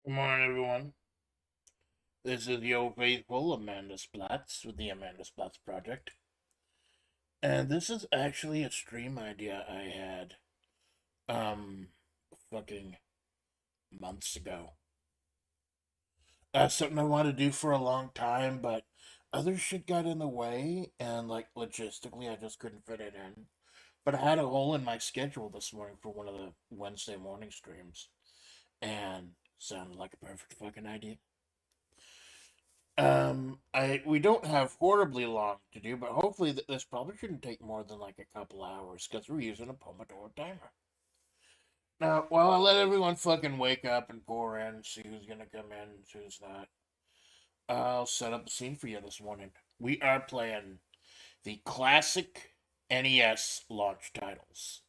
Good morning, everyone. This is your faithful Amanda Splatts with the Amanda Splatts Project. And this is actually a stream idea I had, um, fucking months ago. Something I wanted to do for a long time, but other shit got in the way, and, like, logistically, I just couldn't fit it in. But I had a hole in my schedule this morning for one of the Wednesday morning streams, and sounded like a perfect fucking idea. I we don't have horribly long to do, but hopefully this probably shouldn't take more than like a couple hours because we're using a Pomodoro timer. Now, while I let everyone fucking wake up and pour in, see who's gonna come in and who's not, I'll set up the scene for you this morning. We are playing the classic NES launch titles.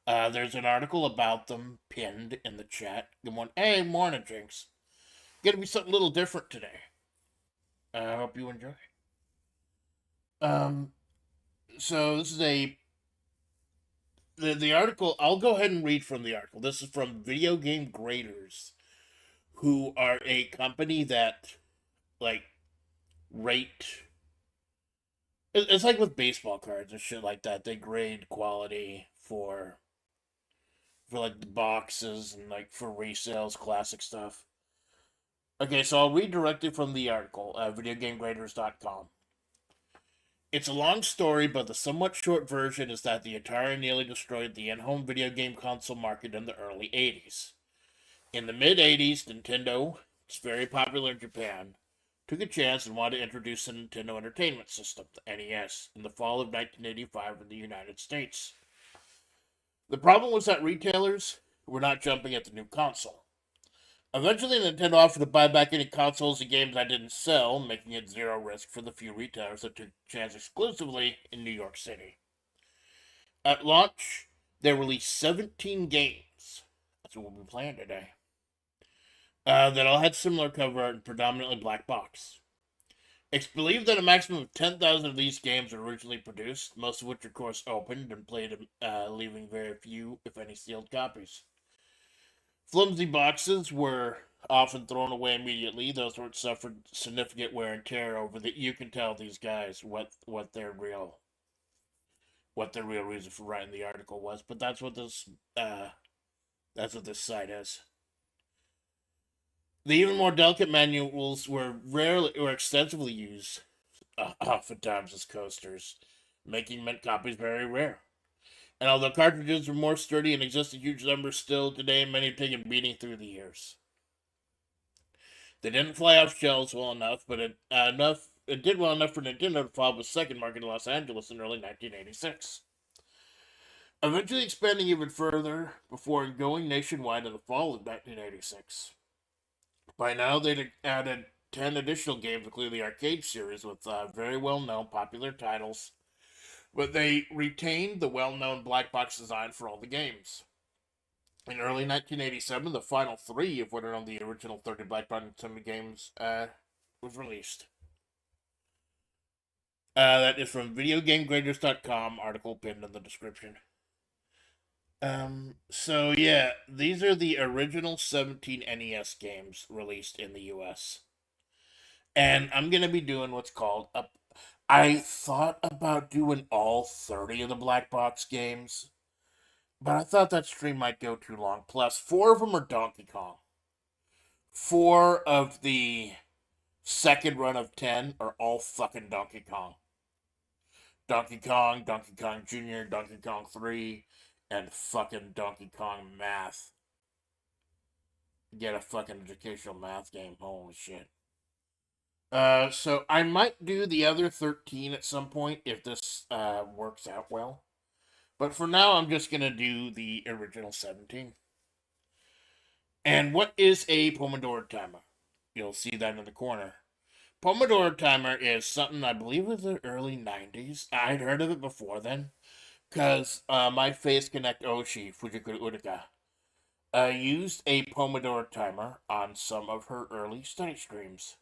There's an article about them pinned in the chat. Good morning. Hey, morning, Jinx. Gonna be something a little different today. I hope you enjoy. Um, so this is the article. I'll go ahead and read from the article. This is from Video Game Graders, who are a company that like rate. It's like with baseball cards and shit like that. They grade quality for like the boxes and like for resales, classic stuff. Okay, so I'll read directly from the article, videogamegraders.com. It's a long story, but the somewhat short version is that the Atari nearly destroyed the in-home video game console market in the early 80s. In the mid-80s, Nintendo, it's very popular in Japan, took a chance and wanted to introduce the Nintendo Entertainment System, the NES, in the fall of 1985 in the United States. The problem was that retailers were not jumping at the new console. Eventually, Nintendo offered to buy back any consoles and games that didn't sell, making it zero risk for the few retailers that took a chance exclusively in New York City. At launch, they released 17 games. That's what we'll be playing today. That all had similar cover art and predominantly black box. It's believed that a maximum of 10,000 of these games were originally produced, most of which, of course, opened and played, leaving very few, if any, sealed copies. Flimsy boxes were often thrown away immediately. Those which suffered significant wear and tear over that. You can tell these guys what their real reason for writing the article was. But that's what this site is. The even more delicate manuals were rarely or extensively used, oftentimes as coasters, making mint copies very rare. And although cartridges are more sturdy and exist in huge numbers still today, many have taken beating through the years. They didn't fly off shelves well enough, but it did well enough for Nintendo to follow with second market in Los Angeles in early 1986. Eventually expanding even further before going nationwide in the fall of 1986. By now, they'd added 10 additional games, including the arcade series, with very well known popular titles, but they retained the well known black box design for all the games. In early 1987, the final three of what are on the original 30 black box Nintendo games was released. That is from videogamegraders.com, article pinned in the description. So yeah, these are the original 17 NES games released in the US. And I'm gonna be doing what's called a. I thought about doing all 30 of the black box games, but I thought that stream might go too long. Plus, four of them are Donkey Kong. Four of the second run of 10 are all fucking Donkey Kong. Donkey Kong, Donkey Kong Jr., Donkey Kong 3, and fucking Donkey Kong Math. Get a fucking educational math game. Holy shit. So I might do the other 13 at some point if this works out well. But for now, I'm just going to do the original 17. And what is a Pomodoro timer? You'll see that in the corner. Pomodoro timer is something I believe was the early 90s. I'd heard of it before then. Because my Face Connect Oshi, Fujikura Utica, used a Pomodoro timer on some of her early study streams.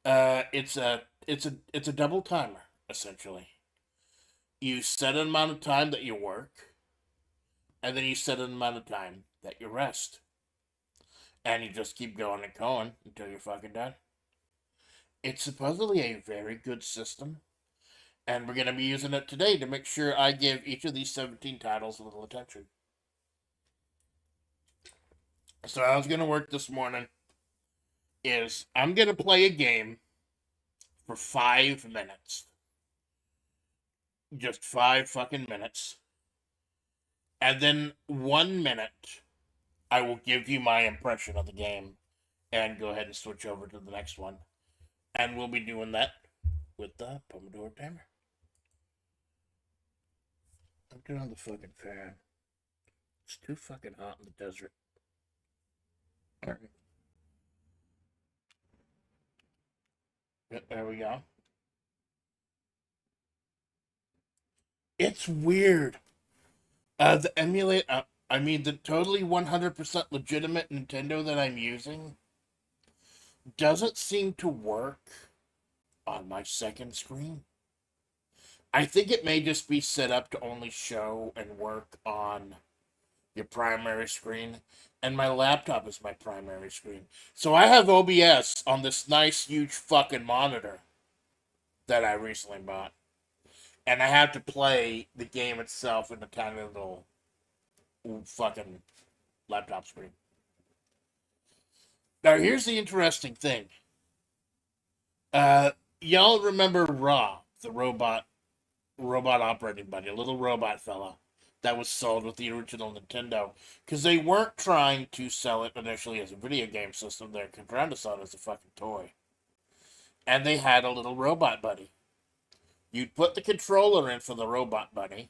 It's a double timer, essentially. You set an amount of time that you work, and then you set an amount of time that you rest. And you just keep going and going until you're fucking done. It's supposedly a very good system, and we're going to be using it today to make sure I give each of these 17 titles a little attention. So how it's going to work this morning is I'm going to play a game for 5 minutes. Just 5 fucking minutes. And then 1 minute, I will give you my impression of the game and go ahead and switch over to the next one. And we'll be doing that with the Pomodoro timer. I'm turning on the fucking fan. It's too fucking hot in the desert. Alright. Yep, there we go. It's weird. The emulate, the totally 100% legitimate Nintendo that I'm using doesn't seem to work on my second screen. I think it may just be set up to only show and work on your primary screen, and my laptop is my primary screen. So I have OBS on this nice, huge fucking monitor that I recently bought. And I have to play the game itself in a tiny little fucking laptop screen. Now, here's the interesting thing. Y'all remember Rob, the robot operating buddy, a little robot fella that was sold with the original Nintendo, because they weren't trying to sell it initially as a video game system. They're trying to sell it as a fucking toy. And they had a little robot buddy. You'd put the controller in for the robot buddy,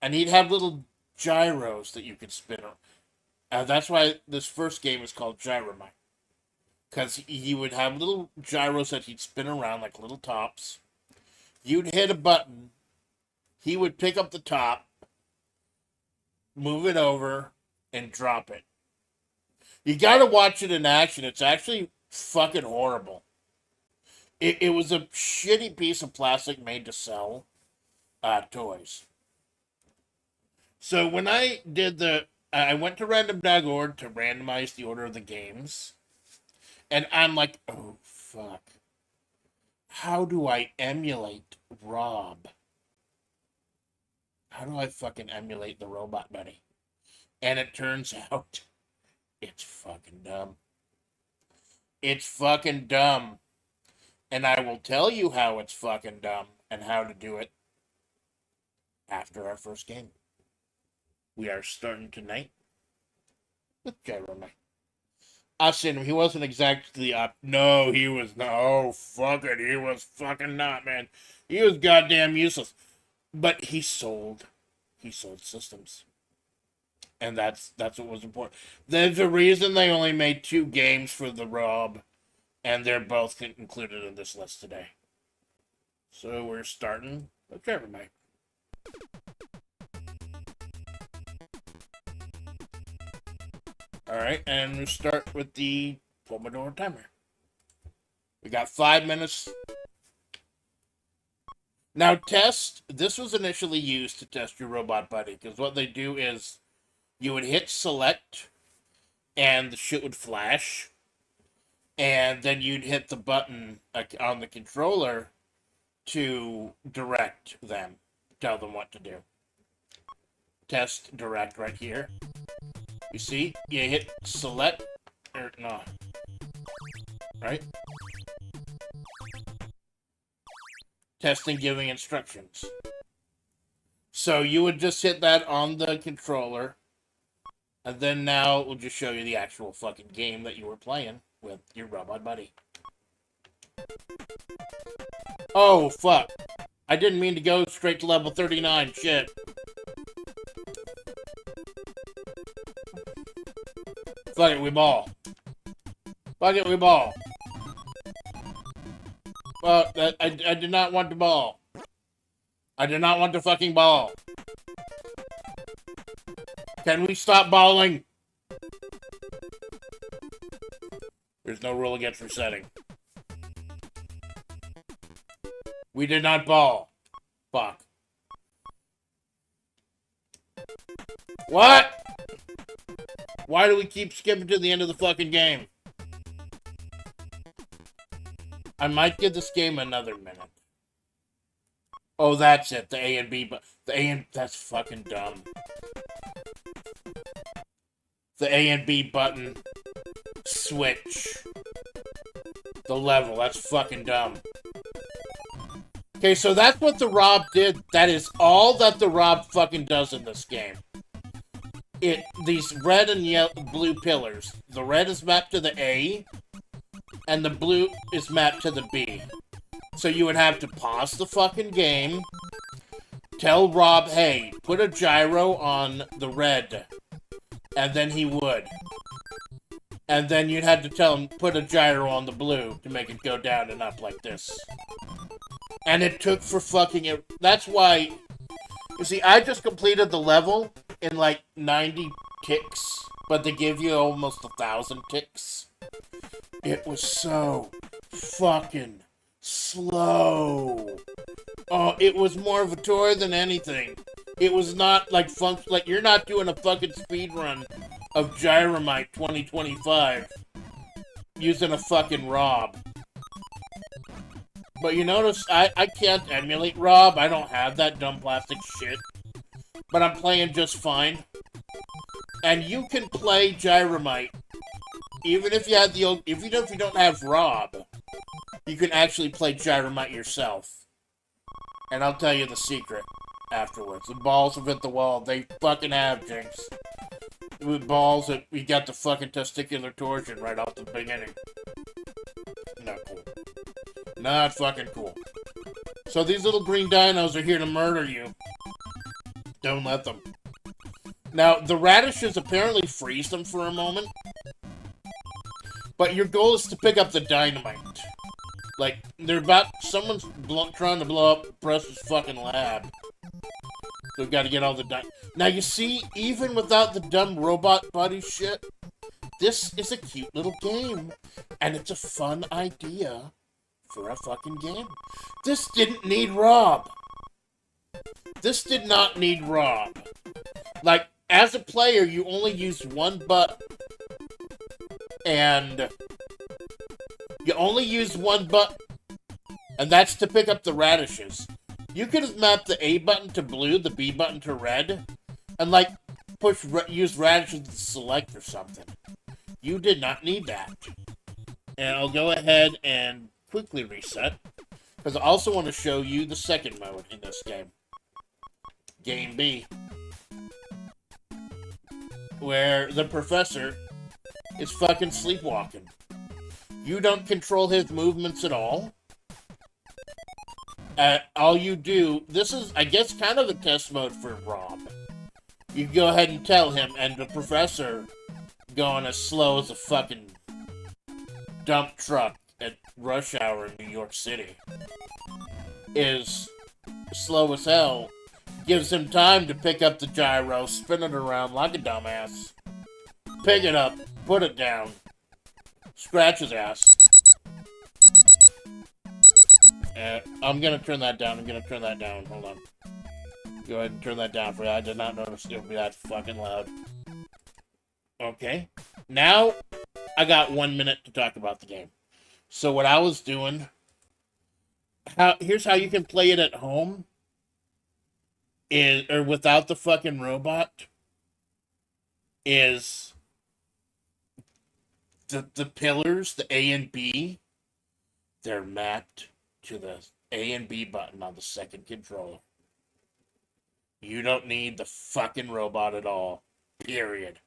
and he'd have little gyros that you could spin on. That's why this first game is called Gyromite. Because he would have little gyros that he'd spin around like little tops. You'd hit a button. He would pick up the top, move it over, and drop it. You gotta watch it in action. It's actually fucking horrible. It was a shitty piece of plastic made to sell toys. So when I did I went to random.org to randomize the order of the games. And I'm like, oh, fuck. How do I emulate Rob? How do I fucking emulate the robot buddy? And it turns out, it's fucking dumb. It's fucking dumb. And I will tell you how it's fucking dumb and how to do it after our first game. We are starting tonight with Gyromite. I seen him. He wasn't exactly No, he was not. Oh, fuck it. He was fucking not, man. He was goddamn useless. But he sold systems. And that's what was important. There's a reason they only made 2 games for the Rob. And they're both included in this list today. So we're starting with Gyromite. Alright, and we start with the Pomodoro timer. We got 5 minutes. Now this was initially used to test your robot buddy, because what they do is you would hit select and the shit would flash. And then you'd hit the button on the controller to direct them, tell them what to do. Test direct right here. You see? You hit select, or no. Right? Testing giving instructions. So you would just hit that on the controller, and then now it will just show you the actual fucking game that you were playing with your robot buddy. Oh, fuck. I didn't mean to go straight to level 39. Shit. Fuck it, we ball. Fuck it, we ball. Well, I did not want the ball. I did not want the fucking ball. Can we stop balling? There's no rule against resetting. We did not ball. Fuck. What? Why do we keep skipping to the end of the fucking game? I might give this game another minute. Oh, that's it. The A and B, but that's fucking dumb. The A and B button switch the level. That's fucking dumb. Okay, so that's what the Rob did. That is all that the Rob fucking does in this game. These red and yellow, blue pillars. The red is mapped to the A, and the blue is mapped to the B. So you would have to pause the fucking game, tell Rob, hey, put a gyro on the red, and then he would. And then you'd have to tell him, put a gyro on the blue to make it go down and up like this. And it took for fucking it. That's why, you see, I just completed the level in like 90 ticks, but they give you almost 1,000 ticks. It was so fucking slow. Oh, it was more of a tour than anything. It was not like like you're not doing a fucking speed run of Gyromite 2025 using a fucking Rob. But you notice I can't emulate Rob. I don't have that dumb plastic shit. But I'm playing just fine. And you can play Gyromite even if you have the old, if you don't have Rob, you can actually play Gyromite yourself. And I'll tell you the secret afterwards. The balls have hit the wall. They fucking have, Jinx. With balls that we got the fucking testicular torsion right off the beginning. Not cool. Not fucking cool. So these little green dinos are here to murder you. Don't let them. Now, the radishes apparently freeze them for a moment. But your goal is to pick up the dynamite. Like, they're about... Someone's trying to blow up Press's fucking lab. So we've got to get all the dynamite. Now, you see, even without the dumb robot buddy shit, this is a cute little game. And it's a fun idea for a fucking game. This didn't need Rob. This did not need Rob. Like, as a player, you only use one button. And you only use one button. And that's to pick up the radishes. You could have mapped the A button to blue, the B button to red, and like use radishes to select or something. You did not need that. And I'll go ahead and quickly reset, because I also want to show you the second mode in this game. Game B. Where the professor is fucking sleepwalking. You don't control his movements at all. All you do, this is, I guess, kind of a test mode for Rob. You go ahead and tell him, and the professor, going as slow as a fucking dump truck at rush hour in New York City, is slow as hell, gives him time to pick up the gyro, spin it around like a dumbass, pick it up, put it down, scratch his ass. I'm gonna turn that down. Hold on. Go ahead and turn that down for you. I did not notice it would be that fucking loud. Okay. Now, I got 1 minute to talk about the game. So what I was doing... here's how you can play it at home. Or without the fucking robot. Is... The pillars, the A and B, they're mapped to the A and B button on the second controller. You don't need the fucking robot at all. Period.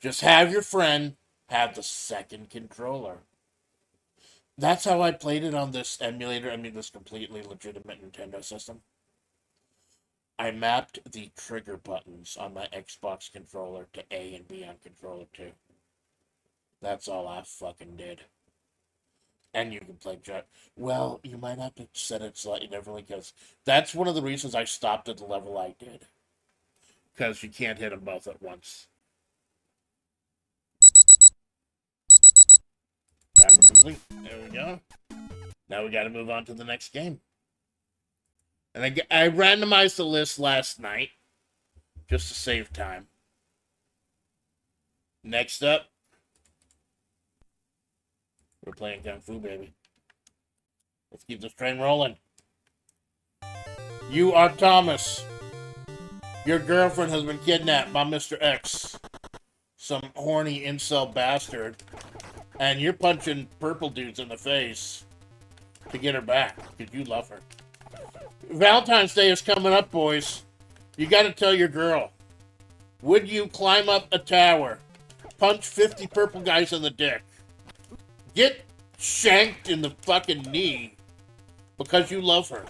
Just have your friend have the second controller. That's how I played it on this emulator. I mean, this completely legitimate Nintendo system. I mapped the trigger buttons on my Xbox controller to A and B on controller 2. That's all I fucking did. And you can play well, you might have to set it slightly differently, because that's one of the reasons I stopped at the level I did. Because you can't hit them both at once. Timer complete. There we go. Now we got to move on to the next game. And I randomized the list last night, just to save time. Next up, we're playing Kung Fu, baby. Let's keep this train rolling. You are Thomas. Your girlfriend has been kidnapped by Mr. X, some horny incel bastard, and you're punching purple dudes in the face to get her back because you love her. Valentine's Day is coming up, boys. You got to tell your girl. Would you climb up a tower, punch 50 purple guys in the dick, get shanked in the fucking knee because you love her?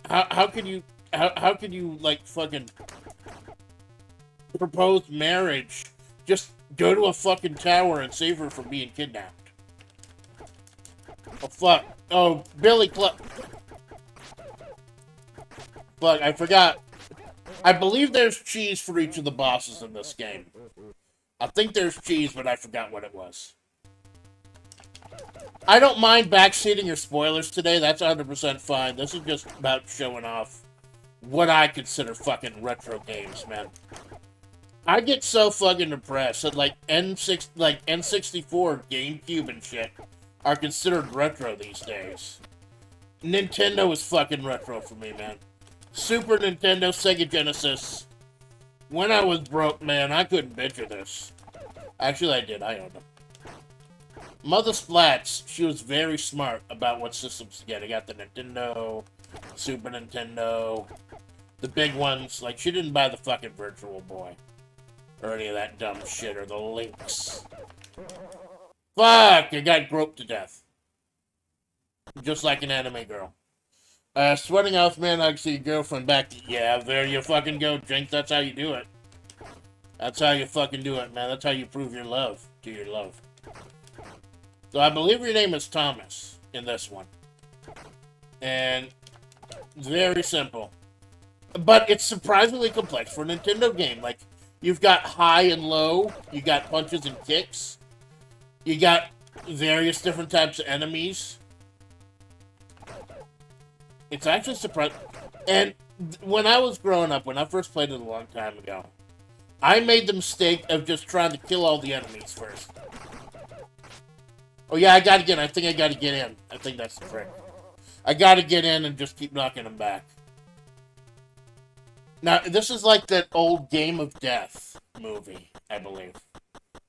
How could you like fucking propose marriage? Just go to a fucking tower and save her from being kidnapped. Oh fuck. Oh, Billy Club. Fuck, I forgot. I believe there's cheese for each of the bosses in this game. I think there's cheese, but I forgot what it was. I don't mind backseating your spoilers today. That's 100% fine. This is just about showing off what I consider fucking retro games, man. I get so fucking depressed that like N64, GameCube and shit are considered retro these days. Nintendo is fucking retro for me, man. Super Nintendo, Sega Genesis. When I was broke, man, I couldn't picture this. Actually, I did. I owned them. Mother Splatts, she was very smart about what systems to get. I got the Nintendo, Super Nintendo, the big ones. Like, she didn't buy the fucking Virtual Boy or any of that dumb shit, or the Lynx. Fuck! I got groped to death. Just like an anime girl. Sweating off, man, I see your girlfriend back. Yeah, there you fucking go, Jinx. That's how you do it. That's how you fucking do it, man. That's how you prove your love to your love. So I believe your name is Thomas in this one. And very simple. But it's surprisingly complex for a Nintendo game. Like, you've got high and low. You got punches and kicks. You got various different types of enemies. It's actually surprising. And when I was growing up, when I first played it a long time ago, I made the mistake of just trying to kill all the enemies first. Oh yeah, I gotta get in. I think I gotta get in. I think that's the trick. I gotta get in and just keep knocking them back. Now, this is like that old Game of Death movie, I believe.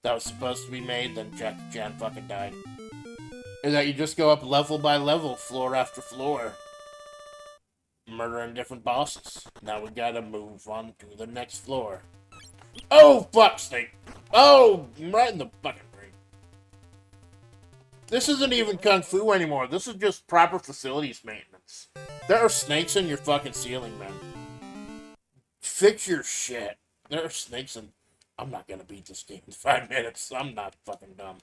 That was supposed to be made, then Jackie Chan fucking died. And that you just go up level by level, floor after floor, murdering different bosses. Now we gotta move on to the next floor. Oh, fuck, snake! Oh, right in the fucking brain. This isn't even Kung Fu anymore. This is just proper facilities maintenance. There are snakes in your fucking ceiling, man. Fix your shit. There are snakes in... I'm not gonna beat this game in 5 minutes. I'm not fucking dumb.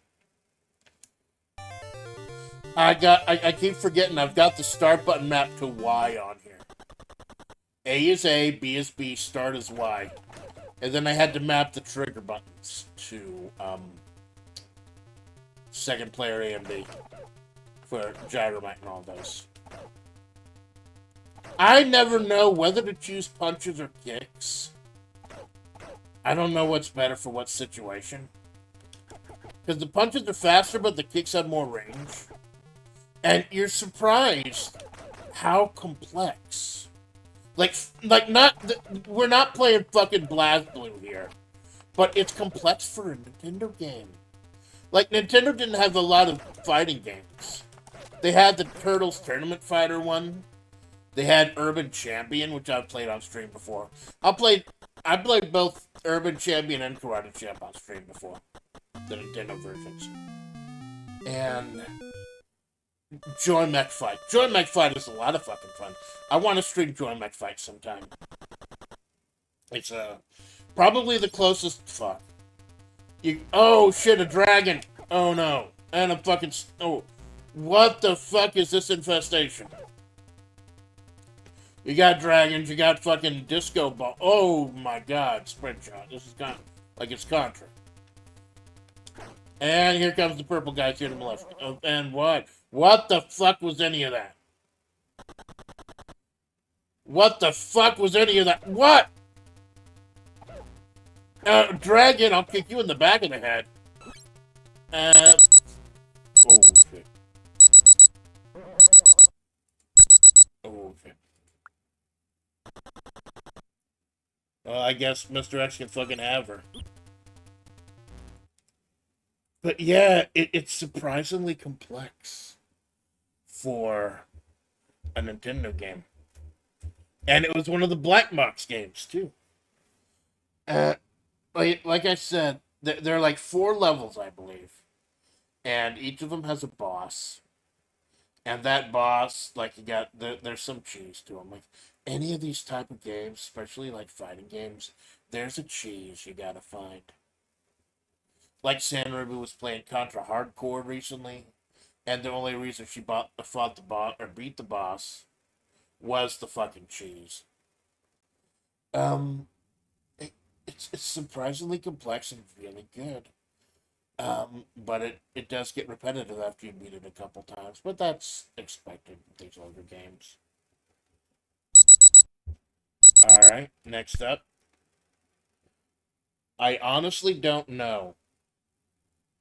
I keep forgetting I've got the start button mapped to Y on here. A is A, B is B, start is Y. And then I had to map the trigger buttons to, second player A and B for gyromite and all those. I never know whether to choose punches or kicks. I don't know what's better for what situation. Because the punches are faster, but the kicks have more range. And you're surprised how complex. We're not playing fucking BlazBlue here. But it's complex for a Nintendo game. Like, Nintendo didn't have a lot of fighting games. They had the Turtles Tournament Fighter one. They had Urban Champion, which I've played on stream before. I played both Urban Champion and Karate Champ on stream before. The Nintendo versions. And Joy Mech Fight. Joy Mech Fight is a lot of fucking fun. I want to stream Joy Mech Fight sometime. It's probably the closest... Fuck. Oh shit, a dragon! Oh no. And a fucking... Oh. What the fuck is this infestation? You got dragons, you got fucking disco ball. Oh my god, sprint shot. This is kind of like it's Contra. And here comes the purple guys here to the left. Oh, and what? What the fuck was any of that? What the fuck was any of that? What? Dragon, I'll kick you in the back of the head. Oh, shit. Oh, shit. Well, I guess Mr. X can fucking have her. But yeah, it's surprisingly complex for a Nintendo game. And it was one of the black box games, too. Like I said, there are like 4 levels, I believe. And each of them has a boss. And that boss, like, there's some cheese to them. Like, any of these type of games, especially like fighting games, there's a cheese you gotta find. Like Sanrubu was playing Contra Hardcore recently, and the only reason she fought the boss or beat the boss was the fucking cheese. It's surprisingly complex and really good. But it does get repetitive after you beat it a couple times, but that's expected with these older games. Alright, next up. I honestly don't know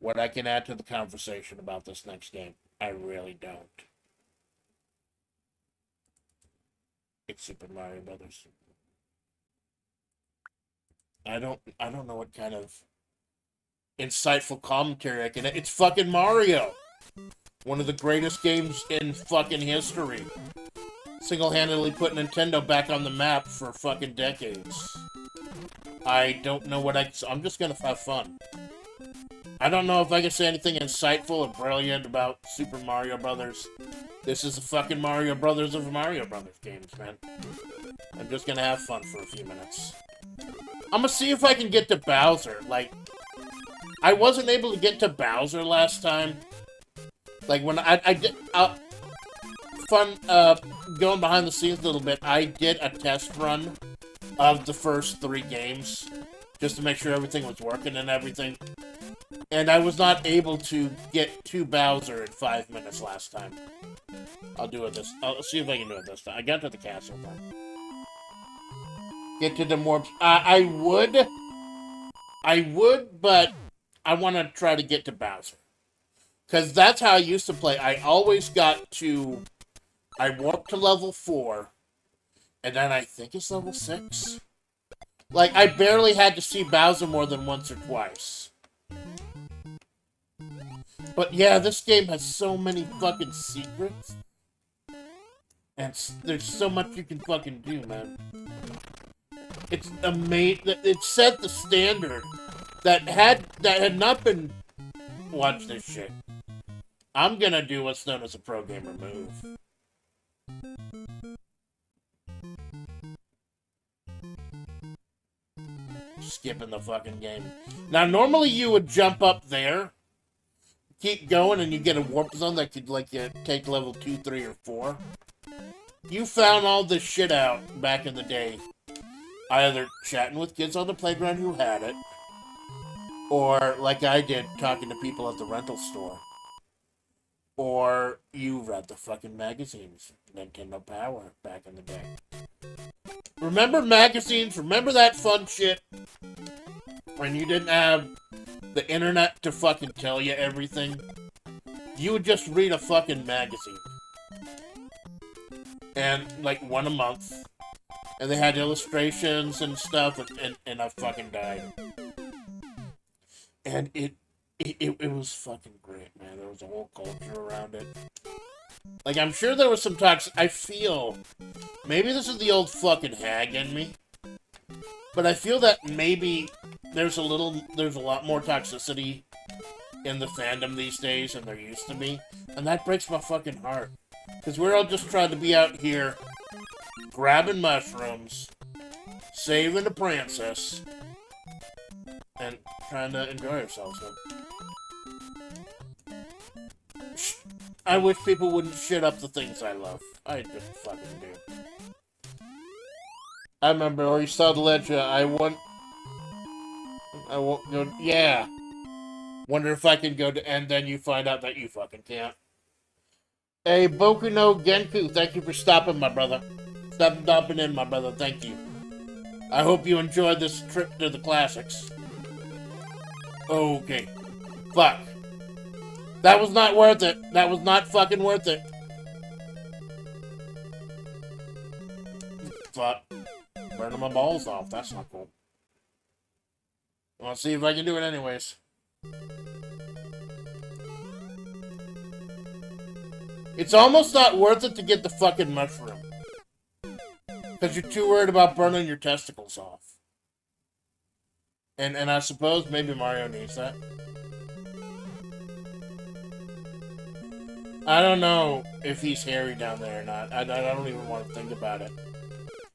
what I can add to the conversation about this next game. I really don't. It's Super Mario Brothers. I don't know what kind of insightful commentary I can. It's fucking Mario. One of the greatest games in fucking history. Single-handedly put Nintendo back on the map for fucking decades. I don't know what I'm just gonna have fun. I don't know if I can say anything insightful or brilliant about Super Mario Brothers. This is the fucking Mario Brothers of Mario Brothers games, man. I'm just gonna have fun for a few minutes. I'm gonna see if I can get to Bowser. Like, I wasn't able to get to Bowser last time. Like, when I did... going behind the scenes a little bit, I did a test run of the first 3 games. Just to make sure everything was working and everything. And I was not able to get to Bowser in 5 minutes last time. I'll see if I can do it this time. I got to the castle though. Get to the more... I would, but I want to try to get to Bowser. Because that's how I used to play. I always got to... I warped to level 4. And then I think it's level 6. Like, I barely had to see Bowser more than once or twice. But yeah, this game has so many fucking secrets. And there's so much you can fucking do, man. It's amazing. It set the standard that had not been... Watch this shit. I'm gonna do what's known as a pro gamer move. Skipping the fucking game. Now, normally you would jump up there, keep going, and you get a warp zone that could, like, you take level 2, 3, or 4. You found all this shit out back in the day. Either chatting with kids on the playground who had it, or, like I did, talking to people at the rental store. Or you read the fucking magazines. Nintendo Power back in the day. Remember magazines? Remember that fun shit? When you didn't have the internet to fucking tell you everything? You would just read a fucking magazine. And, like, one a month. And they had illustrations and stuff, and I fucking died. And it was fucking great, man. There was a whole culture around it. Like, I'm sure there was some toxic... I feel... Maybe this is the old fucking hag in me. But I feel that maybe there's a lot more toxicity in the fandom these days than there used to be. And that breaks my fucking heart. Because we're all just trying to be out here grabbing mushrooms, saving the princess, and trying to enjoy ourselves. I wish people wouldn't shit up the things I love. I just fucking do. I remember where you saw the ledger. I won't go. Yeah. Wonder if I can go to, and then you find out that you fucking can't. Hey, Boku no Genku, thank you for stopping, my brother. Stopping in, my brother. Thank you. I hope you enjoyed this trip to the classics. Okay. Fuck. That was not worth it. That was not fucking worth it. Fuck. Burning my balls off. That's not cool. I'll see if I can do it anyways. It's almost not worth it to get the fucking mushroom. Because you're too worried about burning your testicles off. And I suppose maybe Mario needs that. I don't know if he's hairy down there or not. I don't even want to think about it.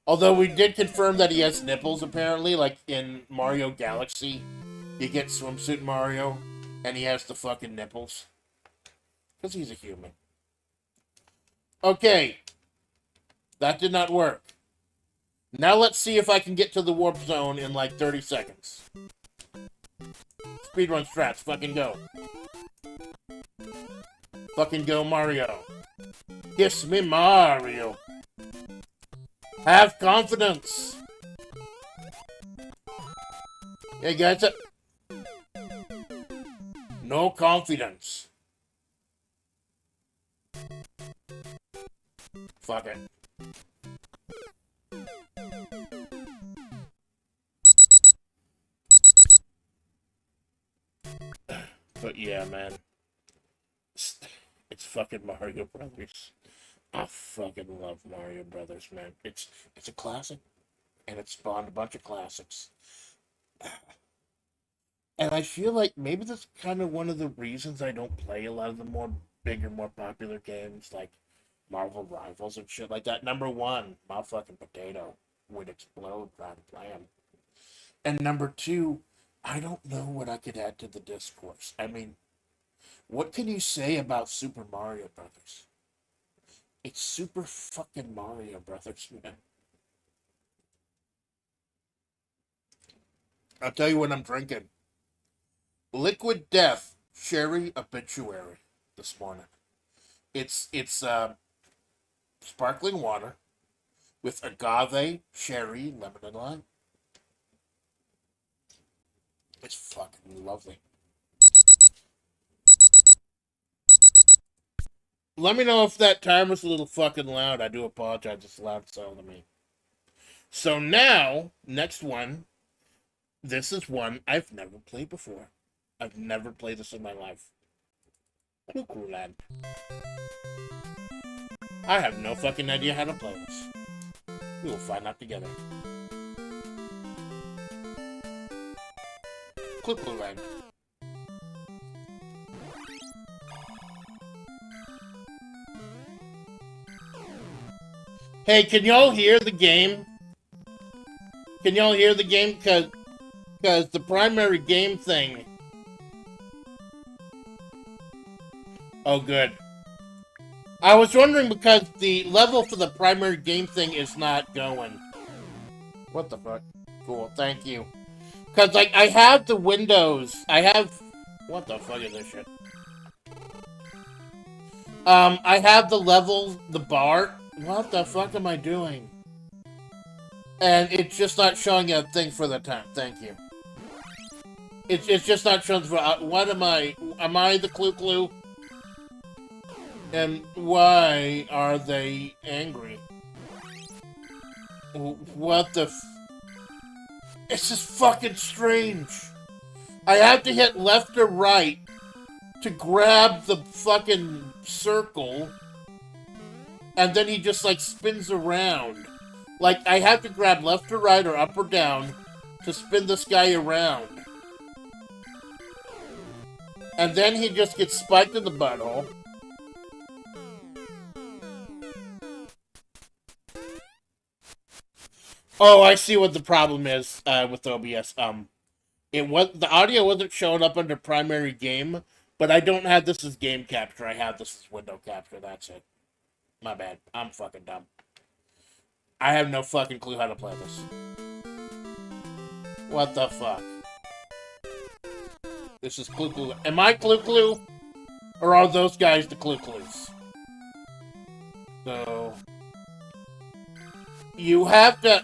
Although we did confirm that he has nipples, apparently. Like in Mario Galaxy, you get Swimsuit Mario, and he has the fucking nipples. Because he's a human. Okay. That did not work. Now let's see if I can get to the warp zone in like 30 seconds. Speedrun strats, fucking go. Fucking go, Mario. Kiss me, Mario. Have confidence. Hey, guys. No confidence. Fuck it. But yeah, man. It's fucking Mario Brothers. I fucking love Mario Brothers, man. It's a classic, and it spawned a bunch of classics. And I feel like maybe that's kind of one of the reasons I don't play a lot of the more bigger, more popular games like Marvel Rivals and shit like that. Number one, my fucking potato would explode trying to play them. And number two, I don't know what I could add to the discourse. I mean, what can you say about Super Mario Brothers? It's Super fucking Mario Brothers, man. I'll tell you what I'm drinking. Liquid Death Sherry Obituary this morning. It's sparkling water with agave, sherry, lemon, and lime. It's fucking lovely. Let me know if that timer's a little fucking loud. I do apologize. It's loud sound to me. So now, next one. This is one I've never played before. I've never played this in my life. Clu-clu Land. I have no fucking idea how to play this. We will find out together. Clu-clu Land. Hey, can y'all hear the game? Can y'all hear the game? Because the primary game thing... Oh, good. I was wondering because the level for the primary game thing is not going. What the fuck? Cool, thank you. Because, like, I have the windows. I have... What the fuck is this shit? I have the level, the bar. What the fuck am I doing? And it's just not showing a thing for the time. Thank you. It's just not showing for... what am I? Am I the clu-clu? And why are they angry? What the It's just fucking strange. I have to hit left or right to grab the fucking circle. And then he just, like, spins around. Like, I have to grab left or right or up or down to spin this guy around. And then he just gets spiked in the butthole. Oh, I see what the problem is with OBS. The audio wasn't showing up under primary game, but I don't have this as game capture. I have this as window capture. That's it. My bad. I'm fucking dumb. I have no fucking clue how to play this. What the fuck? This is clu-clu. Am I clu-clu? Or are those guys the clu-clus? So... You have to...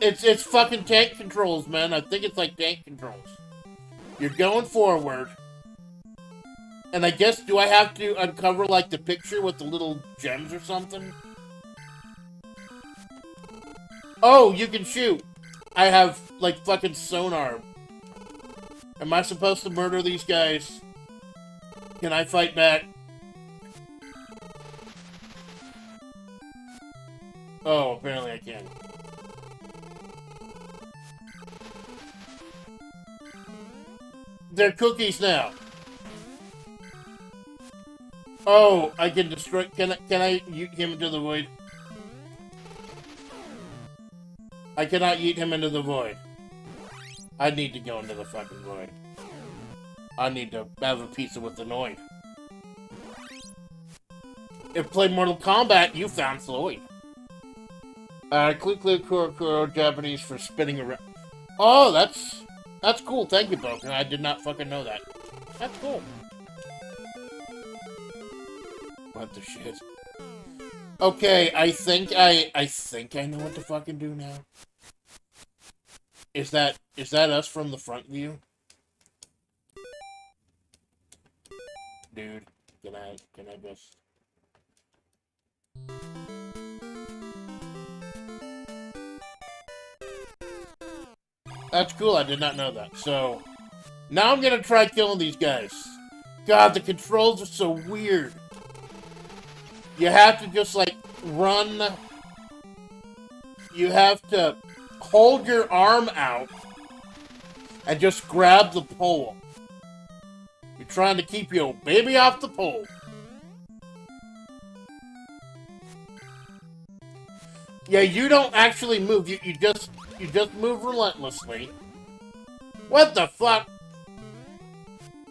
It's fucking tank controls, man. I think it's like tank controls. You're going forward. And I guess, do I have to uncover, like, the picture with the little gems or something? Oh, you can shoot. I have, like, fucking sonar. Am I supposed to murder these guys? Can I fight back? Oh, apparently I can. They're cookies now. Oh, I can destroy. Can I yeet him into the void? I cannot yeet him into the void. I need to go into the fucking void. I need to have a pizza with the Noid. If played Mortal Kombat, you found Floyd. Clu-clu kuro Japanese for spinning around. Oh, that's cool. Thank you, Broken. I did not fucking know that. That's cool. What the shit? Okay, I think I know what to fucking do now. Is that us from the front view? Dude, can I just... That's cool, I did not know that. So, now I'm gonna try killing these guys. God, the controls are so weird. You have to just, like, run. You have to hold your arm out and just grab the pole. You're trying to keep your baby off the pole. Yeah, you don't actually move. You just move relentlessly. What the fuck?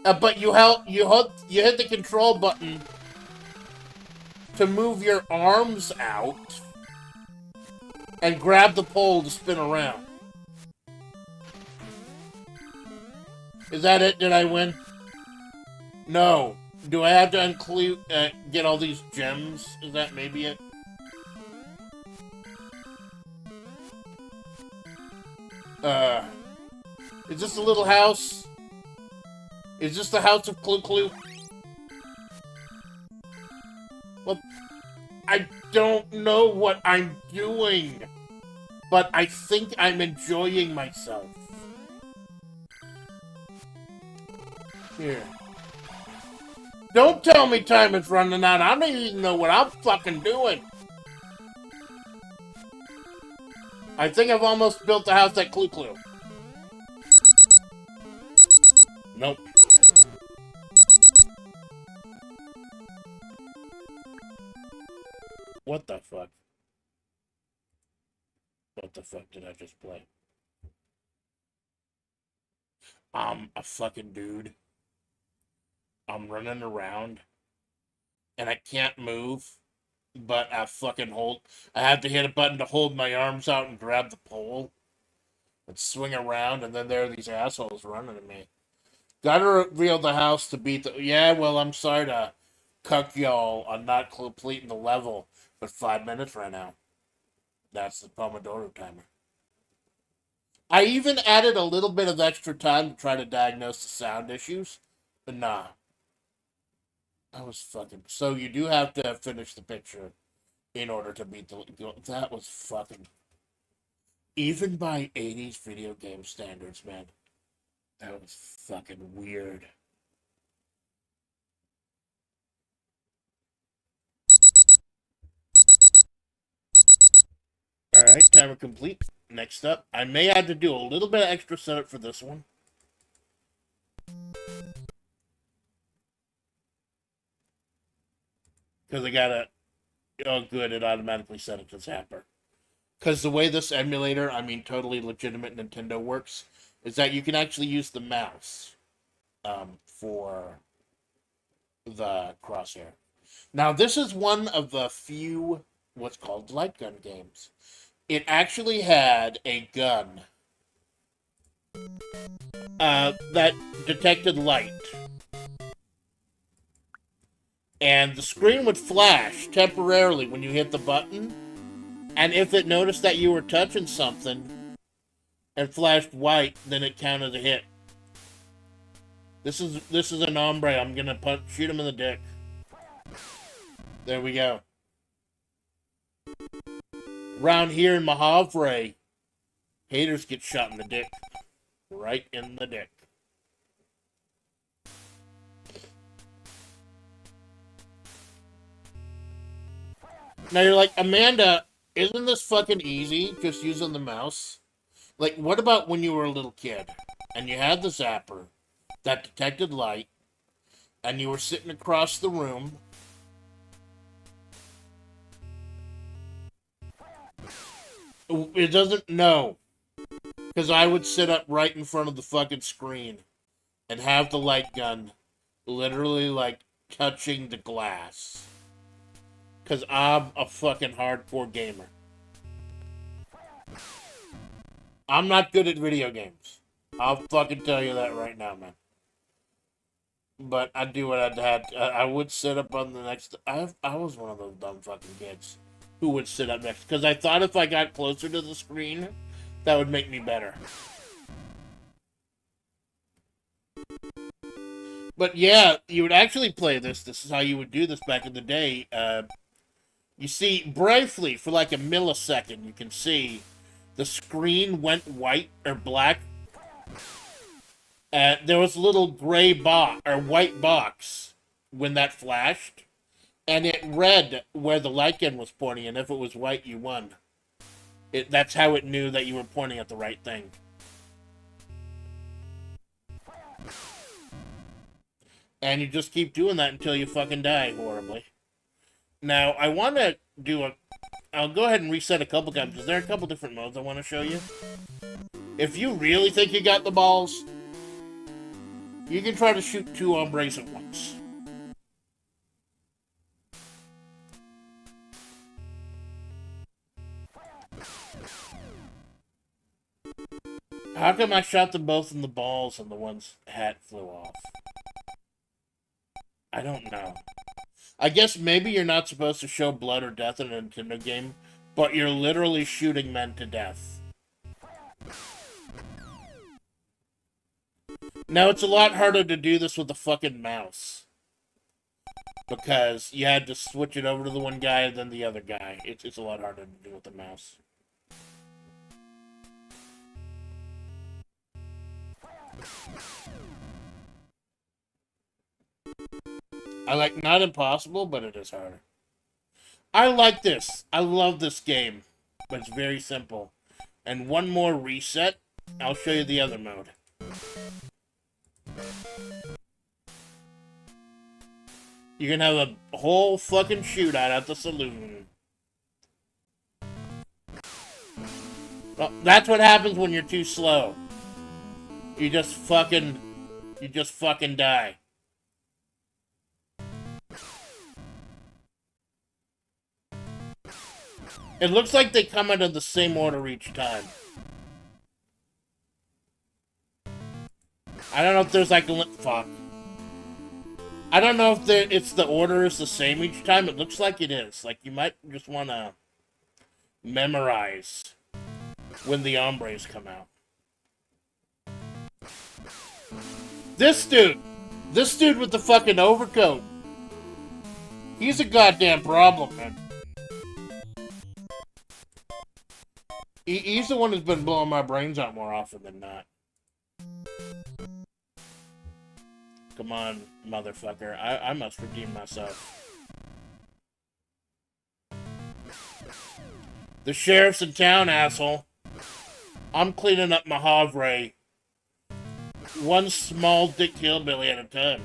But you hit the control button to move your arms out and grab the pole to spin around. Is that it? Did I win? No. Do I have to get all these gems? Is that maybe it? Is this a little house? Is this the house of Clu-clu? Well, I don't know what I'm doing, but I think I'm enjoying myself. Here. Don't tell me time is running out. I don't even know what I'm fucking doing. I think I've almost built the house at Clu-clu. Nope. What the fuck? What the fuck did I just play? I'm a fucking dude. I'm running around. And I can't move. But I have to hit a button to hold my arms out and grab the pole. And swing around, and then there are these assholes running at me. Gotta reveal the house to beat the... Yeah, well, I'm sorry to cuck y'all on not completing the level. But 5 minutes right now. That's the Pomodoro timer. I even added a little bit of extra time to try to diagnose the sound issues. But nah. I was fucking... So you do have to finish the picture in order to beat the... That was fucking... Even by 80s video game standards, man. That was fucking weird. Alright, timer complete. Next up, I may have to do a little bit of extra setup for this one. Because I gotta... Oh, good, it automatically set it to Zapper. Because the way this emulator, I mean totally legitimate Nintendo works, is that you can actually use the mouse for the crosshair. Now, this is one of the few what's called light gun games. It actually had a gun that detected light. And the screen would flash temporarily when you hit the button. And if it noticed that you were touching something and flashed white, then it counted a hit. This is an hombre. I'm gonna shoot him in the dick. There we go. Round here in Mahavre, haters get shot in the dick. Right in the dick. Now you're like, Amanda, isn't this fucking easy just using the mouse? Like, what about when you were a little kid and you had the zapper that detected light and you were sitting across the room? It doesn't know. Because I would sit up right in front of the fucking screen and have the light gun literally, like, touching the glass. Because I'm a fucking hardcore gamer. I'm not good at video games. I'll fucking tell you that right now, man. But I do what I had. I would sit up on the next... I was one of those dumb fucking kids who would sit up next. Because I thought if I got closer to the screen, that would make me better. But yeah, you would actually play this. This is how you would do this back in the day. You see, briefly, for like a millisecond, you can see the screen went white or black. There was a little gray box or white box when that flashed, and it read where the light gun was pointing, and if it was white, you won. That's how it knew that you were pointing at the right thing. And you just keep doing that until you fucking die horribly. Now, I want to do I'll go ahead and reset a couple times, because there are a couple different modes I want to show you. If you really think you got the balls, you can try to shoot 2 hombres at once. How come I shot them both in the balls and the one's hat flew off? I don't know. I guess maybe you're not supposed to show blood or death in a Nintendo game, but you're literally shooting men to death. Now, it's a lot harder to do this with a fucking mouse. Because you had to switch it over to the one guy and then the other guy. It's a lot harder to do with the mouse. I like, not impossible, but it is harder. I like this. I love this game. But it's very simple. And one more reset, I'll show you the other mode. You can have a whole fucking shootout at the saloon. Well, that's what happens when you're too slow. You just fucking die. It looks like they come out in the same order each time. I don't know if there's like a fuck. I don't know if it's the order is the same each time. It looks like it is. Like, you might just want to memorize when the hombres come out. This dude with the fucking overcoat. He's a goddamn problem, man. He's the one who's been blowing my brains out more often than not. Come on, motherfucker. I must redeem myself. The sheriff's in town, asshole. I'm cleaning up my Havre. One small dick hillbilly at a time.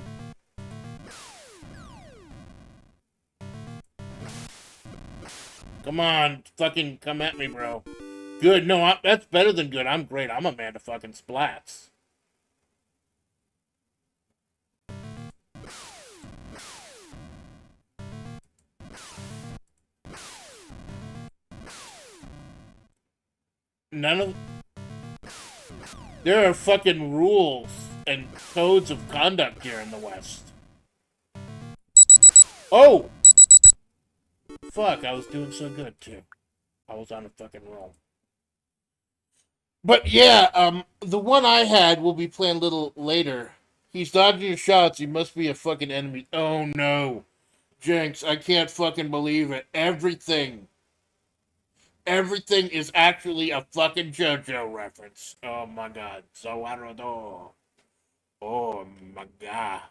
Come on, fucking come at me, bro. Good, no, that's better than good. I'm great. I'm Amanda fucking Splatts. There are fucking rules and codes of conduct here in the West. Oh! Fuck, I was doing so good, too. I was on a fucking roll. But yeah, the one I had will be playing a little later. He's dodging your shots. He must be a fucking enemy. Oh no. Jinx, I can't fucking believe it. Everything is actually a fucking JoJo reference. Oh my god. So I don't know. Oh my god.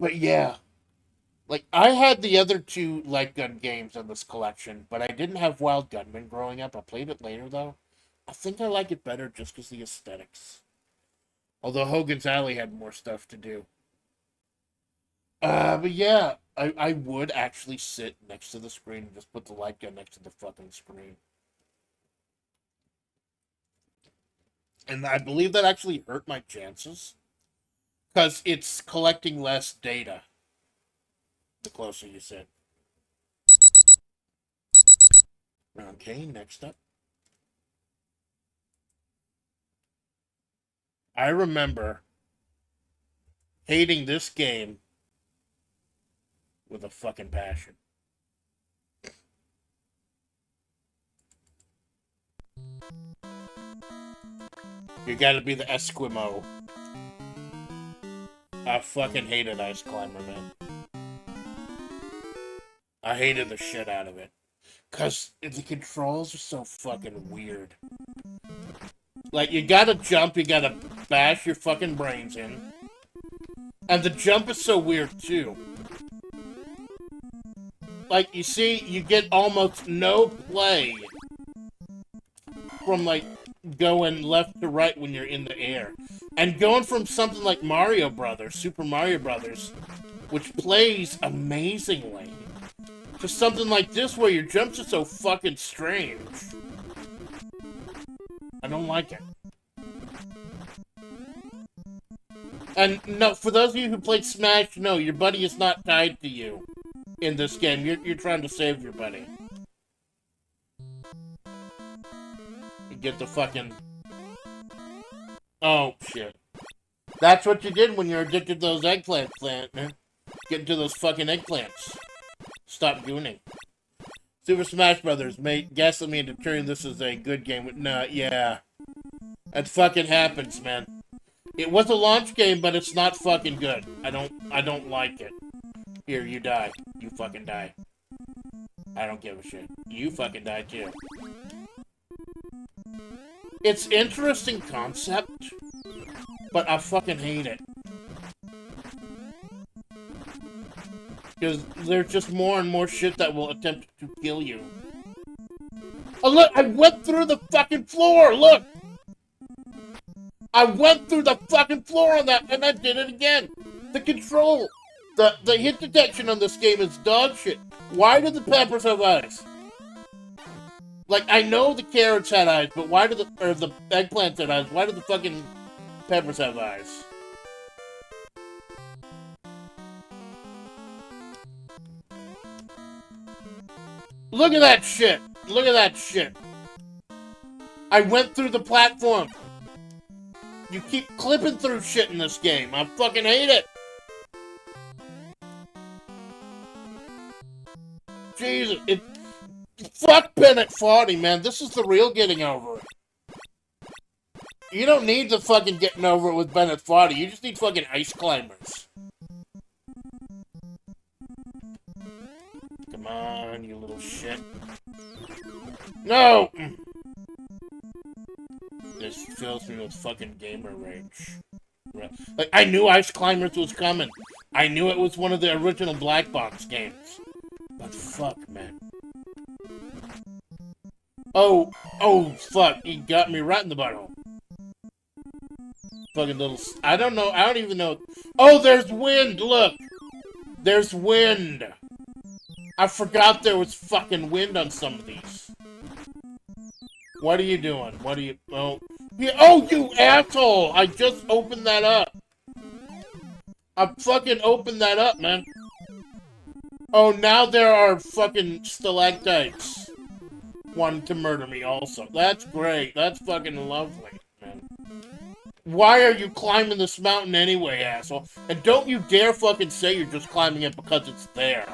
But yeah. Like, I had the other two light gun games in this collection, but I didn't have Wild Gunman growing up. I played it later, though. I think I like it better just because of the aesthetics. Although Hogan's Alley had more stuff to do. But yeah, I would actually sit next to the screen and just put the light gun next to the fucking screen. And I believe that actually hurt my chances. Because it's collecting less data the closer you sit. Okay, next up. I remember hating this game with a fucking passion. You gotta be the Esquimau. I fucking hated Ice Climber, man. I hated the shit out of it. Because the controls are so fucking weird. Like, you gotta jump, you gotta bash your fucking brains in. And the jump is so weird, too. Like, you see, you get almost no play from, like, going left to right when you're in the air. And going from something like Mario Brothers, Super Mario Brothers, which plays amazingly, to something like this where your jumps are so fucking strange. I don't like it. And no, for those of you who played Smash, no, your buddy is not tied to you in this game. You're trying to save your buddy. You get the fucking... Oh, shit. That's what you did when you're addicted to those eggplants, man. Get into those fucking eggplants. Stop gooning. Super Smash Brothers made gaslit me into turning this as a good game. No, yeah. That fucking happens, man. It was a launch game, but it's not fucking good. I don't like it. Here, you die. You fucking die. I don't give a shit. You fucking die too. It's interesting concept, but I fucking hate it. Because there's just more and more shit that will attempt to kill you. Oh look, I went through the fucking floor, look! I went through the fucking floor on that, and I did it again! The control, the hit detection on this game is dog shit. Why do the peppers have eyes? Like, I know the carrots had eyes, but why do the eggplants have eyes? Why do the fucking peppers have eyes? Look at that shit! Look at that shit! I went through the platform! You keep clipping through shit in this game. I fucking hate it! Jesus, fuck Bennett 40, man. This is the real getting over it. You don't need the fucking getting over it with Bennett 40. You just need fucking ice climbers. Come on, you little shit. No! This fills me with fucking gamer rage. Like, I knew Ice Climbers was coming. I knew it was one of the original Black Box games. But fuck, man. Oh, fuck. He got me right in the butthole. Fucking little... I don't know. I don't even know. Oh, there's wind. Look. There's wind. I forgot there was fucking wind on some of these. What are you doing? What are you... Oh, yeah, oh, you asshole! I just opened that up. I fucking opened that up, man. Oh, now there are fucking stalactites wanting to murder me also. That's great. That's fucking lovely, man. Why are you climbing this mountain anyway, asshole? And don't you dare fucking say you're just climbing it because it's there.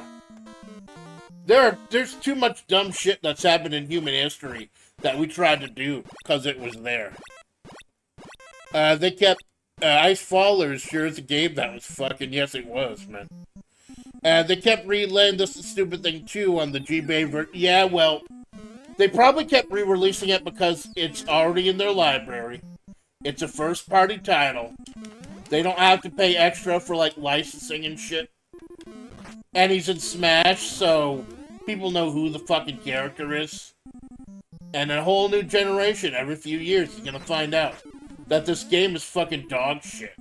There's too much dumb shit that's happened in human history that we tried to do because it was there. They kept Ice Fallers sure is a game that was fucking yes it was, man. They kept relaying this stupid thing too on the G-Bay yeah, well, they probably kept re-releasing it because it's already in their library. It's a first-party title. They don't have to pay extra for like licensing and shit. And he's in Smash, so people know who the fucking character is. And a whole new generation every few years is gonna find out that this game is fucking dog shit.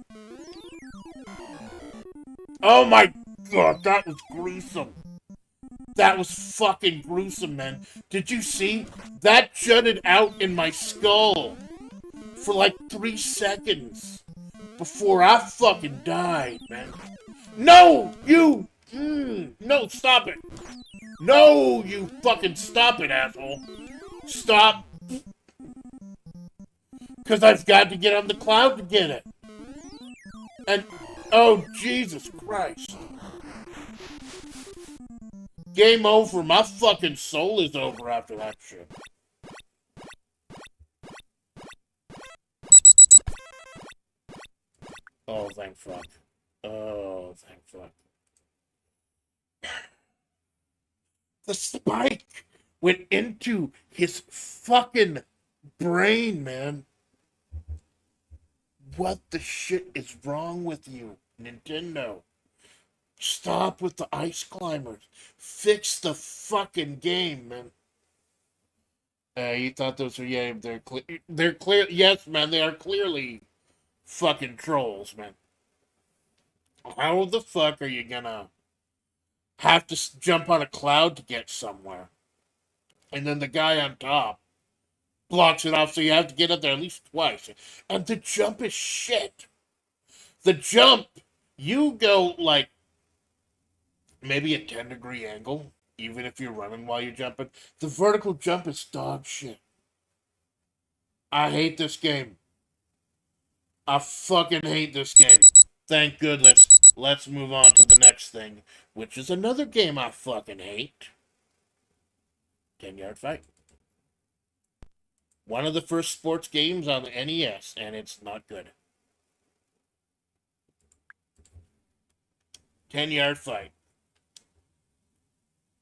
Oh my god, that was gruesome. That was fucking gruesome, man. Did you see? That jutted out in my skull for like 3 seconds before I fucking died, man. No, you! No, stop it. No, you fucking stop it, asshole. Stop. Because I've got to get on the cloud to get it. And, oh, Jesus Christ. Game over. My fucking soul is over after that shit. Oh, thank fuck. Oh, thank fuck. The spike went into his fucking brain, man. What the shit is wrong with you, Nintendo? Stop with the ice climbers. Fix the fucking game, man. You thought those were, yeah, they're clear. Yes, man, they are clearly fucking trolls, man. How the fuck are you gonna have to jump on a cloud to get somewhere? And then the guy on top blocks it off, so you have to get up there at least twice. And the jump is shit. The jump, you go like maybe a 10-degree angle, even if you're running while you're jumping. The vertical jump is dog shit. I hate this game. I fucking hate this game. Thank goodness. Let's move on to the next thing, which is another game I fucking hate. 10-Yard Fight. One of the first sports games on the NES, and it's not good. 10-Yard Fight.